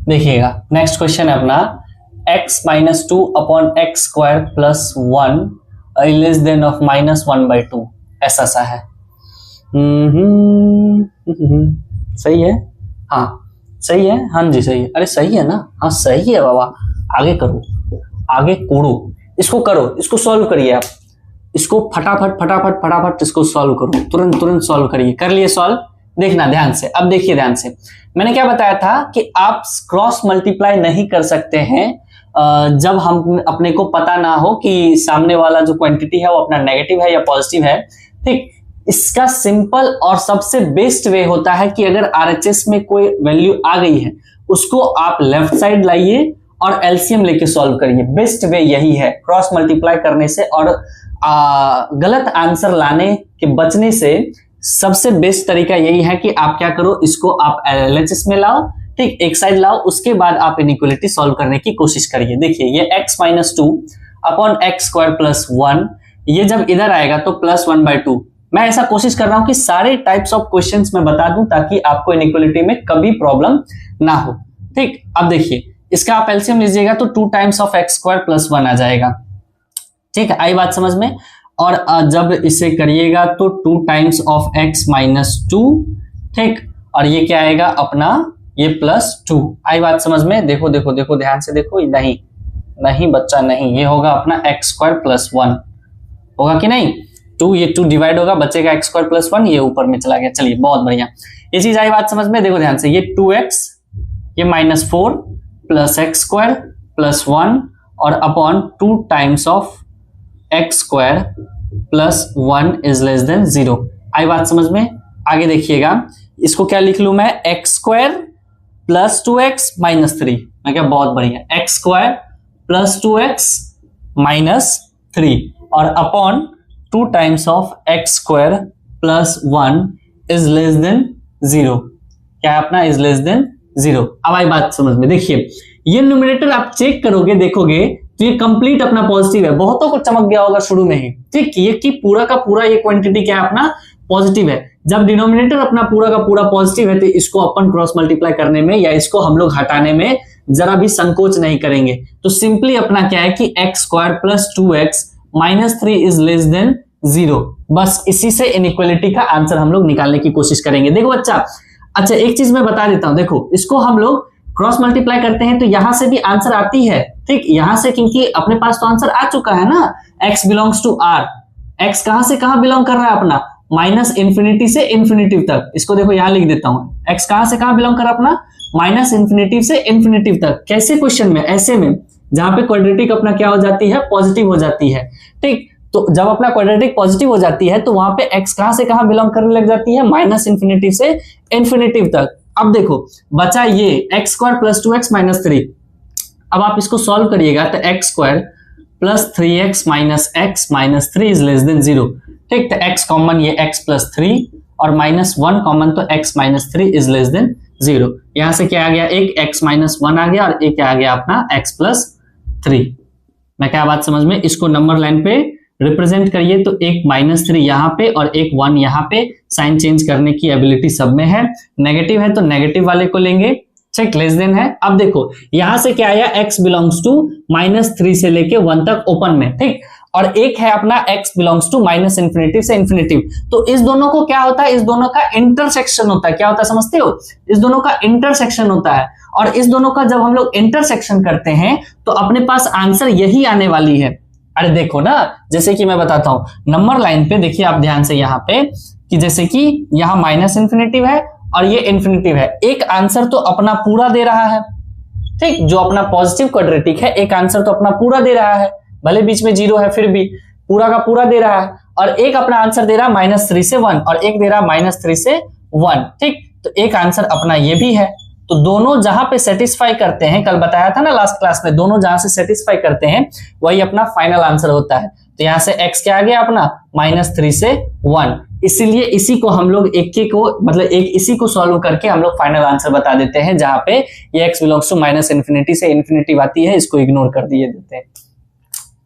देखिएगा। नेक्स्ट क्वेश्चन है अपना x minus 2 upon X square plus 1 less than of minus 1/2, ऐसा सा है। सही है? हाँ सही है, हाँ जी सही है। अरे सही है ना? हाँ सही है बाबा। आगे करो, आगे कोड़ो, इसको करो, इसको सॉल्व करिए आप। इसको फटाफट फटाफट फटाफट इसको सॉल्व करो, तुरंत तुरंत सॉल्व करिए। कर लिए सॉल्व? देखना ध्यान से। अब देखिए ध्यान से, मैंने क्या बताया था कि आप क्रॉस मल्टीप्लाई नहीं कर सकते हैं जब हम अपने को पता ना हो कि सामने वाला जो क्वांटिटी है वो अपना नेगेटिव है या पॉजिटिव है। ठीक, इसका सिंपल और सबसे बेस्ट वे होता है कि अगर आरएचएस में कोई वैल्यू आ गई है, उसको आप लेफ्ट साइड लाइए और एलसीएम लेके सॉल्व करिए। बेस्ट वे यही है क्रॉस मल्टीप्लाई करने से और गलत आंसर लाने के बचने से। सबसे बेस्ट तरीका यही है कि आप क्या करो, इसको आप एलएचएस में लाओ। ठीक, एक साइड लाओ, उसके बाद आप इनइक्वालिटी सॉल्व करने की कोशिश करिए। देखिए ये x minus 2 upon X square plus 1, ये जब इधर आएगा तो प्लस 1/2। मैं ऐसा कोशिश कर रहा हूं कि सारे टाइप्स ऑफ क्वेश्चंस मैं बता दूं ताकि आपको इनइक्वालिटी में कभी प्रॉब्लम ना हो। ठीक, अब देखिए इसका आप एलसीएम लीजिएगा तो 2 times of x square plus 1 आ जाएगा। ठीक है, आई बात समझ में। और जब इसे करिएगा तो 2 टाइम्स ऑफ एक्स माइनस 2, ठीक, और ये क्या आएगा अपना ये प्लस 2। आई बात समझ में। देखो देखो देखो ध्यान से देखो, नहीं नहीं बच्चा नहीं, ये होगा अपना एक्स स्क्वायर प्लस 1 होगा कि नहीं। 2 ये 2 डिवाइड होगा, बचेगा एक्स स्क्वायर प्लस 1, ये ऊपर में चला गया। चलिए बहुत बढ़िया, ये चीज आई बात समझ में। देखो ध्यान से, ये 2x ये minus 4 plus x square plus 1 और upon 2 times of x square plus 1 is less than 0। आई बात समझ में। आगे देखिएगा, इसको क्या लिख लू मैं, x square plus 2x minus 3। मैं क्या, बहुत बढ़िया, x square plus 2x minus 3 और upon 2 times of x square plus 1 is less than 0। क्या है अपना, इज लेस देन 0। अब आई बात समझ में। देखिए ये न्यूमरेटर आप चेक करोगे, देखोगे तो ये कंप्लीट अपना पॉजिटिव है। बहुतों को चमक गया होगा शुरू में ही, ठीक, ये कि पूरा का पूरा ये क्वांटिटी क्या है अपना पॉजिटिव है। जब डिनोमिनेटर अपना पूरा का पूरा पॉजिटिव है तो इसको अपन क्रॉस मल्टीप्लाई करने में या इसको हम लोग हटाने में जरा भी संकोच नहीं करेंगे। तो सिंपली अपना क्या है कि x square plus 2x minus 3 is less than 0। बस इसी से इनइक्वालिटी का आंसर हम लोग निकालने की कोशिश करेंगे। देखो बच्चा, अच्छा एक चीज मैं बता देता हूं, देखो इसको हम लोग क्रॉस मल्टीप्लाई करते हैं तो यहां से भी आंसर आती है, ठीक, यहां से, क्योंकि अपने पास तो आंसर आ चुका है ना, x belongs to r। x कहां से कहां बिलोंग कर रहा है अपना, माइनस इंफिनिटी से इंफिनिटिव तक। इसको देखो यहां लिख देता हूं, x कहां से कहां बिलोंग कर रहा है अपना, माइनस इंफिनिटिव से इंफिनिटिव तक। कैसे क्वेश्चन में, ऐसे में जहां पे क्वाड्रेटिक अपना क्या हो जाती है, पॉजिटिव हो जाती है। ठीक, तो जब अपना क्वाड्रेटिक पॉजिटिव हो जाती है तो वहां पे x कहां से कहां बिलोंग करने लग जाती है, माइनस इंफिनिटी से इंफिनिटिव तक। अब देखो बचा ये x square plus 2x minus 3। अब आप इसको सॉल्व करिएगा तो x square plus 3x minus x minus 3 is less than 0। ठीक, तो x कॉमन, ये x प्लस 3 और माइनस 1 कॉमन, तो x minus 3 is less than 0। यहां से क्या आ गया, एक x माइनस 1 आ गया और एक क्या आ गया अपना x प्लस 3। मैं क्या बात समझ में, इसको नंबर लाइन पे रिप्रेजेंट करिए तो एक माइनस 3 यहाँ पे और एक 1 यहाँ पे। साइन चेंज करने की एबिलिटी सब में है। नेगेटिव है तो नेगेटिव वाले को लेंगे, ठीक, लेस देन है। अब देखो यहां से क्या आया, x बिलोंग्स टू माइनस 3 से लेके 1 तक ओपन में, ठीक, और एक है अपना x belongs to minus infinitive से इंफिनिटिव। तो इस दोनों को क्या होता है, इस दोनों का इंटरसेक्शन होता है। क्या होता है समझते हो, इस दोनों का इंटरसेक्शन होता है। और इस दोनों का जब हम लोग इंटरसेक्शन करते हैं तो अपने पास आंसर यही आने वाली है। अरे देखो ना, जैसे कि मैं बताता हूं नंबर लाइन पे, देखिए आप ध्यान से यहाँ पे कि जैसे कि यहाँ माइनस इंफिनिटिव है और ये इंफिनिटिव है। एक आंसर तो अपना पूरा दे रहा है, ठीक, जो अपना पॉजिटिव क्वाड्रेटिक है, एक आंसर तो अपना पूरा दे रहा है, भले बीच में 0 है फिर भी पूरा का पूरा दे रहा है। और एक अपना आंसर दे रहा है माइनस 3 से 1 और एक दे रहा है माइनस 3 से 1, ठीक, तो एक आंसर अपना ये भी है। तो दोनों जहां पे सेटिस्फाई करते हैं, कल बताया था ना लास्ट क्लास में, दोनों जहां से सेटिस्फाई करते हैं वही अपना फाइनल आंसर होता है। तो यहां से x क्या आ गया अपना, माइनस 3 से 1। इसीलिए इसी को हम लोग इसी को सॉल्व करके हम लोग फाइनल आंसर बता देते हैं। जहां पे ये x belongs to minus infinity से इंफिनिटी आती है, इसको इग्नोर कर दिए देते हैं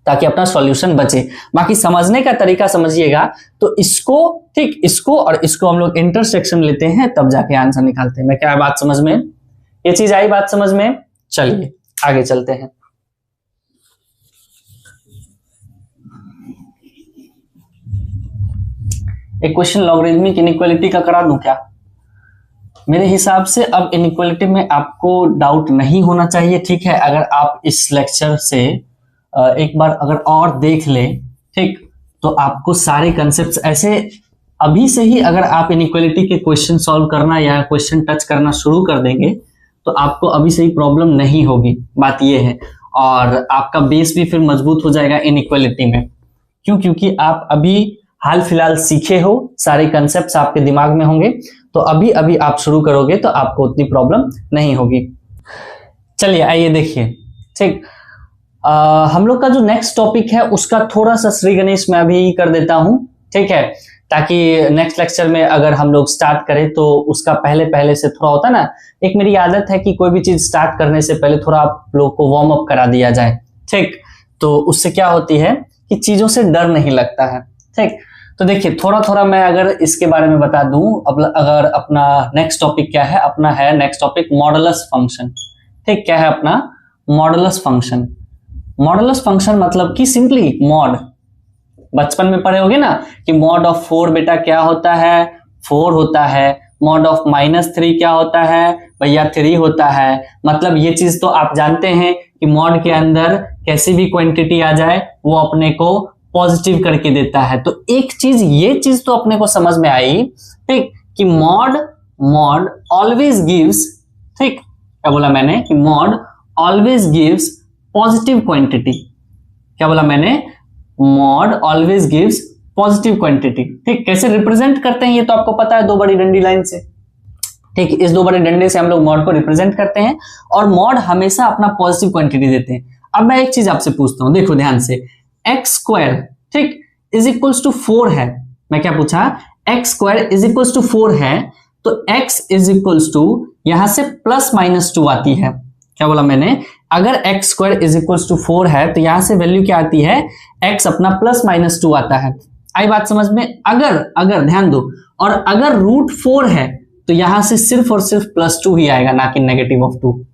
ताकि अपना सॉल्यूशन बचे। बाकी समझने का तरीका समझिएगा तो इसको, ठीक, इसको और इसको हम लोग इंटरसेक्शन लेते हैं तब जाके आंसर निकालते हैं। मैं क्या बात समझ में, ये चीज आई बात समझ में। चलिए आगे चलते हैं। एक क्वेश्चन लॉगरिथमिक इनइक्वालिटी का करा दूं क्या? मेरे हिसाब से अब इनइक्वालिटी में आपको डाउट नहीं होना चाहिए, ठीक है। अगर आप इस लेक्चर से एक बार अगर और देख ले, ठीक, तो आपको सारे कंसेप्ट्स ऐसे अभी से ही अगर आप इनइक्वालिटी के क्वेश्चन सॉल्व करना या क्वेश्चन टच करना शुरू कर देंगे तो आपको अभी से ही प्रॉब्लम नहीं होगी। बात ये है, और आपका बेस भी फिर मजबूत हो जाएगा इनइक्वालिटी में। क्यों? क्योंकि आप अभी हाल फिलहाल सीखे हो, सारे कंसेप्ट्स आपके दिमाग में होंगे, तो अभी अभी आप शुरू करोगे तो आपको उतनी प्रॉब्लम नहीं होगी। चलिए आइए देखिए, ठीक, हम लोग का जो नेक्स्ट टॉपिक है उसका थोड़ा सा श्री गणेश मैं अभी कर देता हूं, ठीक है, ताकि नेक्स्ट लेक्चर में अगर हम लोग स्टार्ट करें तो उसका पहले से थोड़ा होता है ना, एक मेरी आदत है कि कोई भी चीज स्टार्ट करने से पहले थोड़ा आप लोग को वार्म अप करा दिया जाए, ठीक, तो उससे क्या होती है कि चीजों से डर नहीं लगता है, ठीक। तो देखिए थोड़ा थोड़ा मैं अगर इसके बारे में बता दूं, अगर अपना नेक्स्ट टॉपिक क्या है, अपना है नेक्स्ट टॉपिक मॉडुलस फंक्शन। ठीक, क्या है अपना मॉडुलस फंक्शन। मॉडुलस फंक्शन मतलब कि सिंपली मॉड, बचपन में पढ़े होगे ना कि मॉड ऑफ 4 बेटा क्या होता है, 4 होता है। मॉड ऑफ -3 क्या होता है भैया, 3 होता है। मतलब ये चीज तो आप जानते हैं कि मॉड के अंदर कैसी भी क्वांटिटी आ जाए वो अपने को पॉजिटिव करके देता है। तो एक चीज, ये चीज तो अपने को समझ में आई, ठीक, कि मॉड ऑलवेज गिव्स, ठीक, क्या बोला मैंने कि mod always gives positive quantity. क्या बोला मैंने, mod always gives positive quantity. ठीक, कैसे रिप्रेजेंट करते हैं ये तो आपको पता है, 2 बड़ी डंडी लाइन से। ठीक, इस 2 बड़े डंडे से हम लोग मॉड को रिप्रेजेंट करते हैं और मॉड हमेशा अपना पॉजिटिव क्वांटिटी देते हैं। अब मैं एक चीज आपसे पूछता हूं, देखो ध्यान से, एक्स स्क्वायर, ठीक, इज इक्वल्स टू 4 है। मैं क्या पूछा, x square is equals to 4 है, तो एक्स इज इक्वल्स टू यहां से +-2 आती है। क्या बोला मैंने, अगर x square is equals to 4 है तो यहां से वैल्यू क्या आती है, एक्स अपना +-2 आता है। आई बात समझ में। अगर ध्यान दो, और अगर √4 है तो यहां से सिर्फ और सिर्फ +2 ही आएगा, ना कि -2।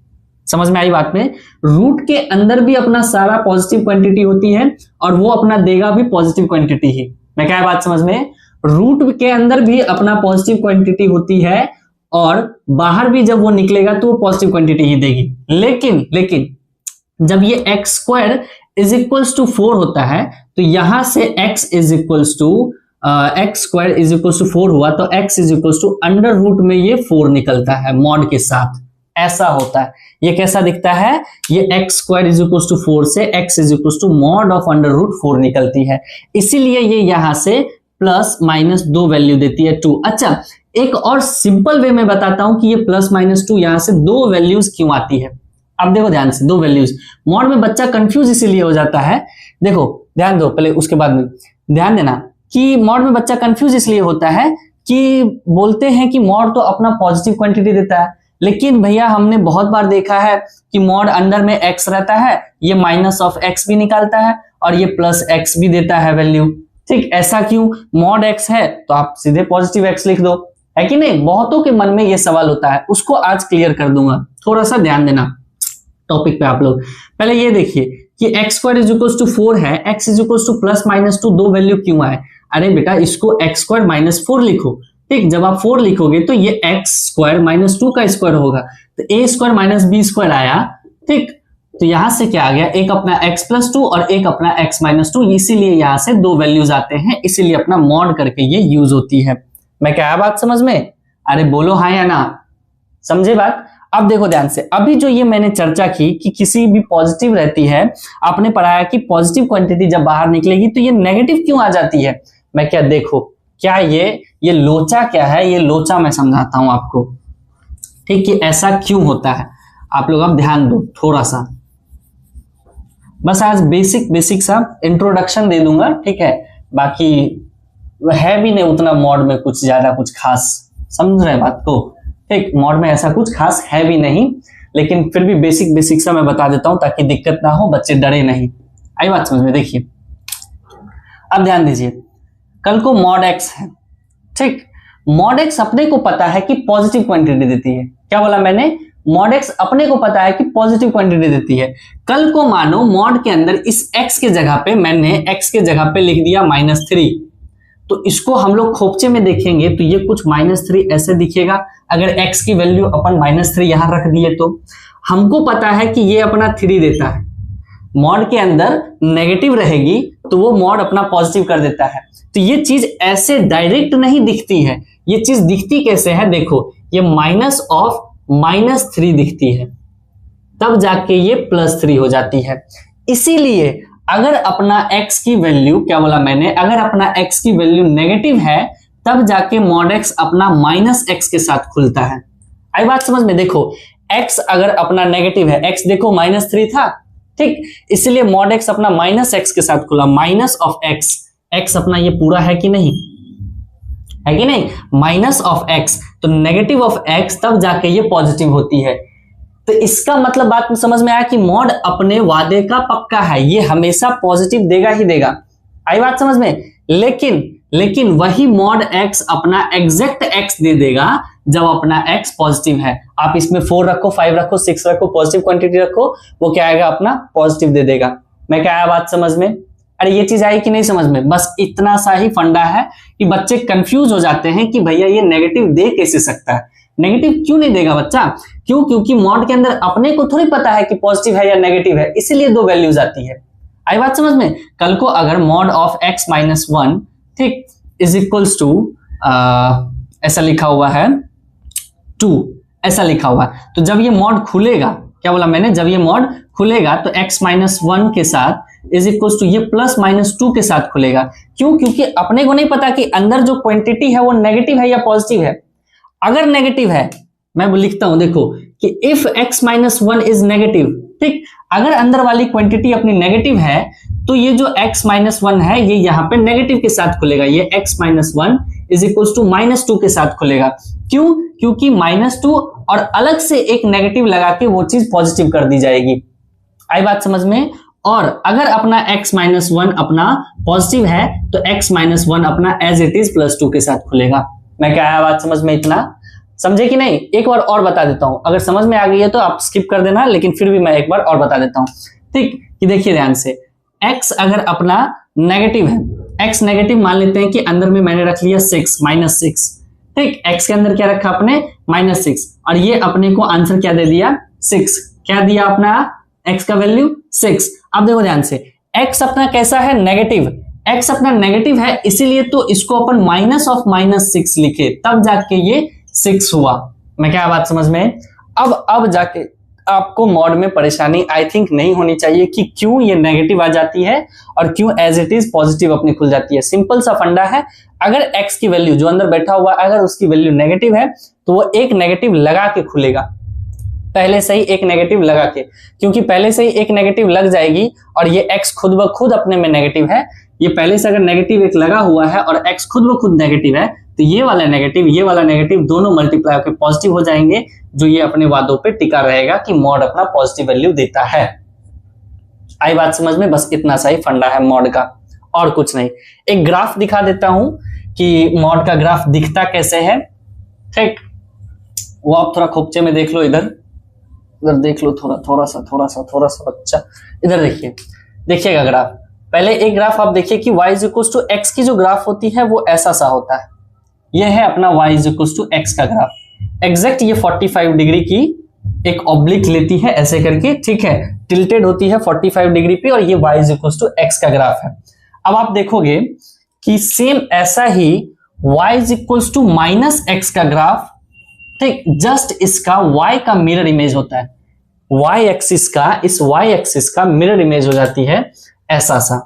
समझ में आई बात में। रूट के अंदर भी अपना सारा पॉजिटिव क्वांटिटी होती है और वो अपना देगा भी पॉजिटिव क्वांटिटी ही। मैं क्या बात समझ में, रूट के अंदर भी अपना पॉजिटिव क्वांटिटी होती है और बाहर भी जब वो निकलेगा तो वो पॉजिटिव क्वांटिटी ही देगी। लेकिन जब ये x square is equals to 4 होता है तो यहां से x is equals to x square is equals to 4 हुआ तो x is equals to under root में ये 4 निकलता है मॉड के साथ। ऐसा होता है। ये कैसा दिखता है, ये x square is equals to 4 से x is equals to mod of under root 4 निकलती है। इसीलिए ये यहां से +-2 वैल्यू देती है 2। अच्छा, एक और सिंपल वे में बताता हूं कि ये +-2 यहां से 2 वैल्यूज क्यों आती है। अब देखो ध्यान से, 2 वैल्यूज। मॉड में बच्चा कंफ्यूज इसीलिए हो जाता है, देखो ध्यान दो, पहले उसके बाद में ध्यान देना कि मॉड में बच्चा कंफ्यूज इसलिए होता है कि बोलते हैं कि मॉड तो अपना पॉजिटिव क्वांटिटी देता है, लेकिन भैया हमने बहुत बार देखा है कि मॉड अंदर में x रहता है, ये -(x) भी निकालता है और ये +x भी देता है वैल्यू। ठीक, ऐसा क्यों, मॉड x है तो आप सीधे पॉजिटिव x लिख दो, है कि नहीं। बहुतों के मन में ये सवाल होता है, उसको आज क्लियर कर दूंगा। थोड़ा सा ध्यान देना टॉपिक पे आप लोग। पहले ये देखिए कि x square is equals to 4 है, x is equals to +-2, 2 value क्यों आए। अरे बेटा इसको x स्क्वायर -4 लिखो। ठीक, जब आप 4 लिखोगे तो ये x स्क्वायर -2 का स्क्वायर होगा, तो a स्क्वायर -b स्क्वायर आया। ठीक, तो यहां से क्या आ गया, एक अपना x+2 और एक अपना x -2, इसीलिए यहां से 2 वैल्यूज आते हैं, इसीलिए अपना मॉड करके ये यूज होती है। मैं क्या बात समझ में, अरे बोलो हाँ या ना, समझे बात। अब देखो ध्यान से, अभी जो ये मैंने चर्चा की कि किसी भी पॉजिटिव रहती है, आपने पढ़ाया कि पॉजिटिव क्वांटिटी जब बाहर निकलेगी तो ये नेगेटिव क्यों आ जाती है। मैं क्या देखो, क्या ये लोचा क्या है, ये लोचा मैं समझाता हूं आपको। ठीक, कि ऐसा क्यों होता है, आप लोग अब ध्यान दो थोड़ा सा। बस आज बेसिक सा इंट्रोडक्शन दे दूंगा, ठीक है, बाकी है भी नहीं उतना मॉड में कुछ ज्यादा कुछ खास, समझ रहे बात को। ठीक, मॉड में ऐसा कुछ खास है भी नहीं, लेकिन फिर भी बेसिक सा मैं बता देता हूं ताकि दिक्कत ना हो, बच्चे डरे नहीं। आई बात समझ में। देखिए अब ध्यान दीजिए, कल को मॉड x है। ठीक, मॉड x अपने को पता है कि पॉजिटिव क्वांटिटी देती है। क्या बोला मैंने, मॉड x अपने को पता है कि पॉजिटिव क्वांटिटी देती है। कल को मानो मॉड के अंदर इस x के जगह पे मैंने x के जगह पे लिख दिया -3, तो इसको हम लोग खोपचे में देखेंगे तो ये कुछ -3 ऐसे दिखेगा। अगर x की वैल्यू अपन -3 यहां रख दिए तो हमको पता है कि ये अपना 3 देता है। मॉड के अंदर नेगेटिव रहेगी तो वो मॉड अपना पॉजिटिव कर देता है। तो ये चीज ऐसे डायरेक्ट नहीं दिखती है, ये चीज दिखती कैसे है, देखो ये -3 दिखती है, तब जाके ये +3 हो जाती है। इसीलिए अगर अपना x की वैल्यू, क्या बोला मैंने, अगर अपना x की वैल्यू नेगेटिव है तब जाके मॉड x अपना -x के साथ खुलता है। आई बात समझ में। देखो x अगर अपना नेगेटिव है, x देखो -3 था, ठीक, इसलिए मॉड x अपना -x के साथ खुला, -(x), x अपना ये पूरा है कि नहीं, है कि नहीं, -(x), तो नेगेटिव ऑफ x तब जाके ये पॉजिटिव होती है। तो इसका मतलब बात में समझ में आया कि मॉड अपने वादे का पक्का है, ये हमेशा पॉजिटिव देगा ही देगा। आई बात समझ में। लेकिन वही मॉड x अपना एग्जैक्ट x दे देगा जब अपना x पॉजिटिव है। आप इसमें 4 रखो, 5 रखो, 6 रखो, पॉजिटिव क्वांटिटी रखो, वो क्या आएगा, अपना पॉजिटिव दे देगा। मैं क्या आया बात समझ में? अरे ये चीज आई कि नहीं समझ में? बस इतना सा ही फंडा है कि बच्चे कंफ्यूज हो जाते हैं कि भैया ये नेगेटिव दे कैसे सकता है, नेगेटिव क्यों नहीं देगा बच्चा? क्यों? क्योंकि मॉड के अंदर अपने को थोड़ी पता है कि पॉजिटिव है या नेगेटिव है, इसीलिए दो वैल्यूज आती है। आई बात समझ में? कल को अगर मॉड ऑफ x माइनस 1 ठीक इज इक्वल्स टू ऐसा लिखा हुआ है 2, ऐसा लिखा हुआ है, तो जब ये मॉड खुलेगा, क्या बोला मैंने, जब ये मॉड खुलेगा तो x माइनस 1 के साथ इज इक्वल्स टू ये प्लस माइनस 2 के साथ खुलेगा। क्यों? क्योंकि अपने को नहीं पता कि अंदर जो क्वांटिटी है वो नेगेटिव है या पॉजिटिव है। अगर नेगेटिव है, मैं वो लिखता हूं देखो कि if x minus 1 is negative, ठीक, अगर अंदर वाली क्वांटिटी अपनी नेगेटिव है तो ये जो x माइनस 1 है ये यहाँ पे नेगेटिव के साथ खुलेगा, ये x minus 1 is equals to minus 2 के साथ खुलेगा। क्यों? क्योंकि माइनस 2 और अलग से एक नेगेटिव लगा के वो चीज पॉजिटिव कर दी जाएगी। आई बात समझ में? और अगर अपना x माइनस 1 अपना पॉजिटिव है तो x माइनस 1 अपना एज इट इज प्लस 2 के साथ खुलेगा। मैं क्या आया बात समझ में? इतना समझे कि नहीं? एक बार और बता देता हूं, अगर समझ में आ गई है तो आप स्किप कर देना, लेकिन फिर भी मैं एक बार और बता देता हूं, ठीक, कि देखिए ध्यान से, x अगर अपना नेगेटिव है, x नेगेटिव मान लेते हैं कि अंदर में मैंने रख लिया 6 माइनस 6, ठीक, x के अंदर क्या रखा अपने माइनस 6, और ये अपने को आंसर क्या दे दिया 6, क्या दिया अपना x का वैल्यू 6। अब देखो ध्यान से, x अपना कैसा है, नेगेटिव, x अपना नेगेटिव है, इसीलिए तो इसको अपन माइनस ऑफ माइनस 6 लिखे, तब जाके ये 6 हुआ। मैं क्या बात समझ में? अब जाके आपको मॉड में परेशानी आई थिंक नहीं होनी चाहिए कि क्यों ये नेगेटिव आ जाती है और क्यों एज इट इज पॉजिटिव अपनी खुल जाती है। सिंपल सा फंडा है, अगर x की वैल्यू जो अंदर बैठा हुआ अगर उसकी वैल्यू नेगेटिव है तो वो एक नेगेटिव लगा के खुलेगा, पहले से ही एक नेगेटिव लगा के, क्योंकि पहले से ही एक नेगेटिव लग जाएगी और ये x खुद ब खुद अपने में नेगेटिव है, ये पहले से अगर नेगेटिव एक लगा हुआ है और x खुद ब खुद नेगेटिव है तो ये वाला नेगेटिव दोनों मल्टीप्लाई होकर पॉजिटिव हो जाएंगे, जो ये अपने वादों पे टिका रहेगा कि मॉड अपना पॉजिटिव वैल्यू देता है। आई बात समझ में? बस इतना सा ही फंडा है मॉड का, और कुछ नहीं। एक ग्राफ दिखा देता हूं कि मॉड का ग्राफ दिखता कैसे है, ठीक, वो आप थोड़ा खोपचे में देख लो, इधर देख लो, थोड़ा सा बच्चा इधर देखिएगा ग्राफ। पहले एक ग्राफ आप देखिए कि y is equal to x की जो ग्राफ होती है वो ऐसा सा होता है, ये है अपना y is equal to x का ग्राफ। एग्जैक्ट ये 45 डिग्री की एक ऑब्लिक लेती है ऐसे करके, ठीक है, टिल्टेड होती है 45 डिग्री पे, और ये y is equal to x का ग्राफ है। अब आप देखोगे कि सेम ऐसा ही y is equal to minus x का ग्राफ, ठीक, जस्ट इसका y का मिरर इमेज होता है, y एक्सिस का, इस y एक्सिस का मिरर इमेज हो जाती है ऐसा सा।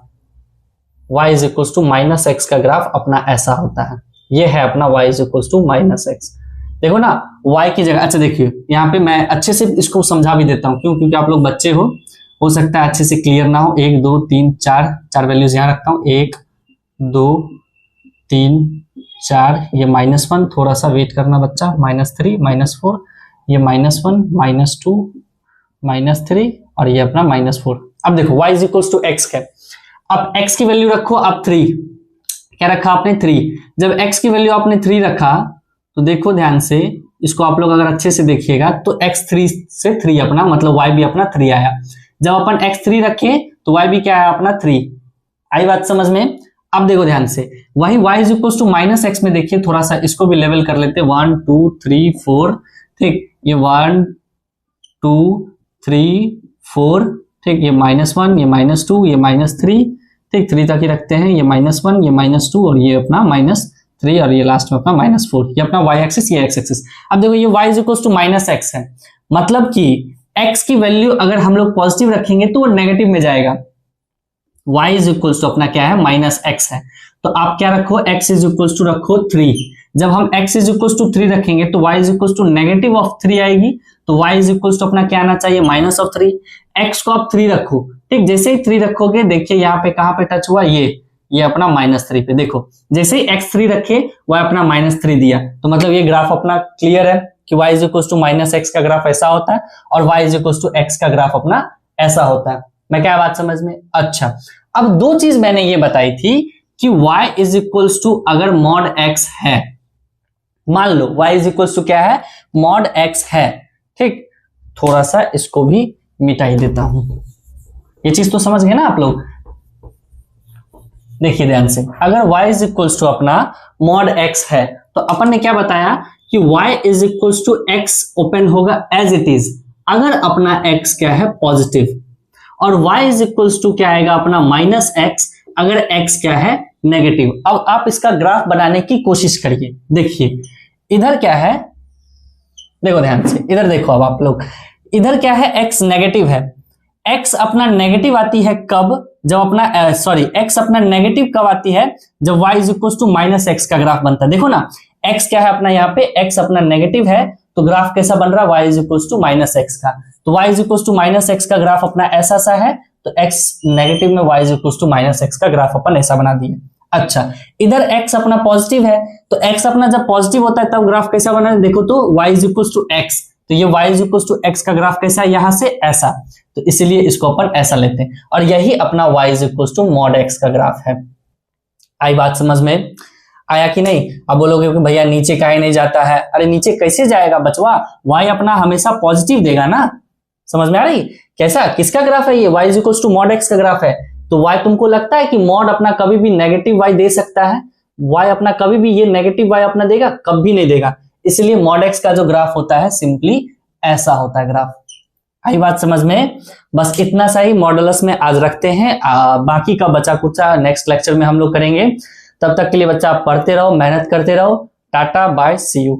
y is equal to minus x का ग्राफ अपना ऐसा होता है, ये है अपना y is equal to minus x. देखो ना y की जगह, अच्छा देखिए यहाँ पे मैं अच्छे से इसको समझा भी देता हूँ, क्यों? क्योंकि आप लोग बच्चे हो सकता है अच्छे से क्लियर ना हो। 1 2 3 4 वैल्यूज यहाँ रखता हूँ, 1 2 3 4, ये -1, थोड़ा सा वेट करना बच्चा, -3 -4, ये -1 -2 -3 और ये अपना -4। अब देखो y is equal to x है, अब x की वैल्यू रखो, अब 3, क्या रखा आपने 3, जब x की वैल्यू आपने 3 रखा तो देखो ध्यान से, इसको आप लोग अगर अच्छे से देखिएगा तो x 3 से 3 अपना मतलब y भी अपना 3 आया। जब अपन x 3 रखे तो y भी क्या आया अपना 3। आई बात समझ में? अब देखो ध्यान से, वही y is equal to minus x में देखिए, थोड़ा सा इसको भी लेवल कर लेते, 1 2 3 4, ठीक, ये 1 2 3 4, ठीक, ये -1, ये -2, ये -3, ठीक, 3 तक ही रखते हैं, ये -1, ये -2 और ये अपना -3 और ये लास्ट में अपना -4, ये अपना y एक्सिस, ये x एक्सिस। अब देखो ये y is equal to minus x है, मतलब कि x की वैल्यू अगर हम लोग पॉजिटिव रखेंगे तो वो नेगेटिव में जाएगा। y इज इक्वल टू अपना क्या है, -x है, तो आप क्या रखो, x इज इक्वल टू रखो 3। जब हम x इज इक्वल टू 3 रखेंगे तो y is equal to negative of 3 आएगी, तो y इज इक्वल टू अपना क्या आना चाहिए, -3। x को आप 3 रखो, ठीक, जैसे ही 3 रखोगे देखिए यहाँ पे कहां पे टच हुआ, ये अपना -3 पे, देखो जैसे ही x 3 रखे y अपना -3 दिया, तो मतलब ये ग्राफ अपना क्लियर है कि y is equal to minus x का ग्राफ ऐसा होता है और y is equal to x का ग्राफ अपना ऐसा होता है। मैं क्या बात समझ में? अच्छा, अब दो चीज मैंने ये बताई थी कि y इज इक्वल्स टू अगर मॉड x है, मान लो y इज इक्वल्स टू क्या है, मॉड x है, ठीक। थोड़ा सा इसको भी मिटा ही देता हूं, ये चीज तो समझ गए ना आप लोग। देखिए ध्यान से, अगर y इज इक्वल्स टू अपना मॉड x है तो अपन ने क्या बताया कि y is equals to x open होगा एज इट इज अगर अपना x क्या है पॉजिटिव, और y इज इक्वल्स टू क्या आएगा अपना माइनस x अगर x क्या है नेगेटिव। अब आप इसका ग्राफ बनाने की कोशिश करिए। देखिए इधर क्या है, देखो ध्यान से, इधर देखो अब आप लोग, इधर क्या है x नेगेटिव है। x अपना नेगेटिव आती है कब, जब अपना सॉरी x अपना नेगेटिव कब आती है, जब y is equal to minus x का ग्राफ बनता है। देखो ना x क्या है अपना, यहाँ पे x अपना नेगेटिव है तो ग्राफ कैसा बन रहा है, y is equal to minus x का। तो y is equal to minus x का ग्राफ अपना ऐसा सा है, तो x नेगेटिव में y is equal to minus x का ग्राफ अपन ऐसा बना दिए। अच्छा, इधर x अपना पॉजिटिव है, तो x अपना जब पॉजिटिव होता है तब ग्राफ कैसा बना है, देखो तो y is equal to x, तो ये y is equal to x का ग्राफ कैसा है, यहां से ऐसा, तो इसलिए इसको अपन ऐसा लेते हैं, और यही अपना y is equal to mod x का ग्राफ है। आई बात समझ में आया कि नहीं? अब बोलोगे कि भैया नीचे काहे नहीं जाता है, अरे नीचे कैसे जाएगा बचवा, y अपना हमेशा पॉजिटिव देगा ना, समझ में आ रही कैसा, किसका ग्राफ है ये, y is equal to mod x का ग्राफ है। तो y तुमको लगता है कि मॉड अपना कभी भी नेगेटिव y दे सकता है, y अपना कभी भी ये नेगेटिव y अपना देगा, कभी नहीं देगा, इसलिए मॉड x का जो ग्राफ होता है सिंपली ऐसा होता है ग्राफ। आई बात समझ में? बस इतना सा ही मॉडुलस में आज रखते हैं, बाकी का बचा कुचा नेक्स्ट लेक्चर में हम लोग करेंगे। तब तक के लिए बच्चा आप पढ़ते रहो, मेहनत करते रहो। Tata bye, see you.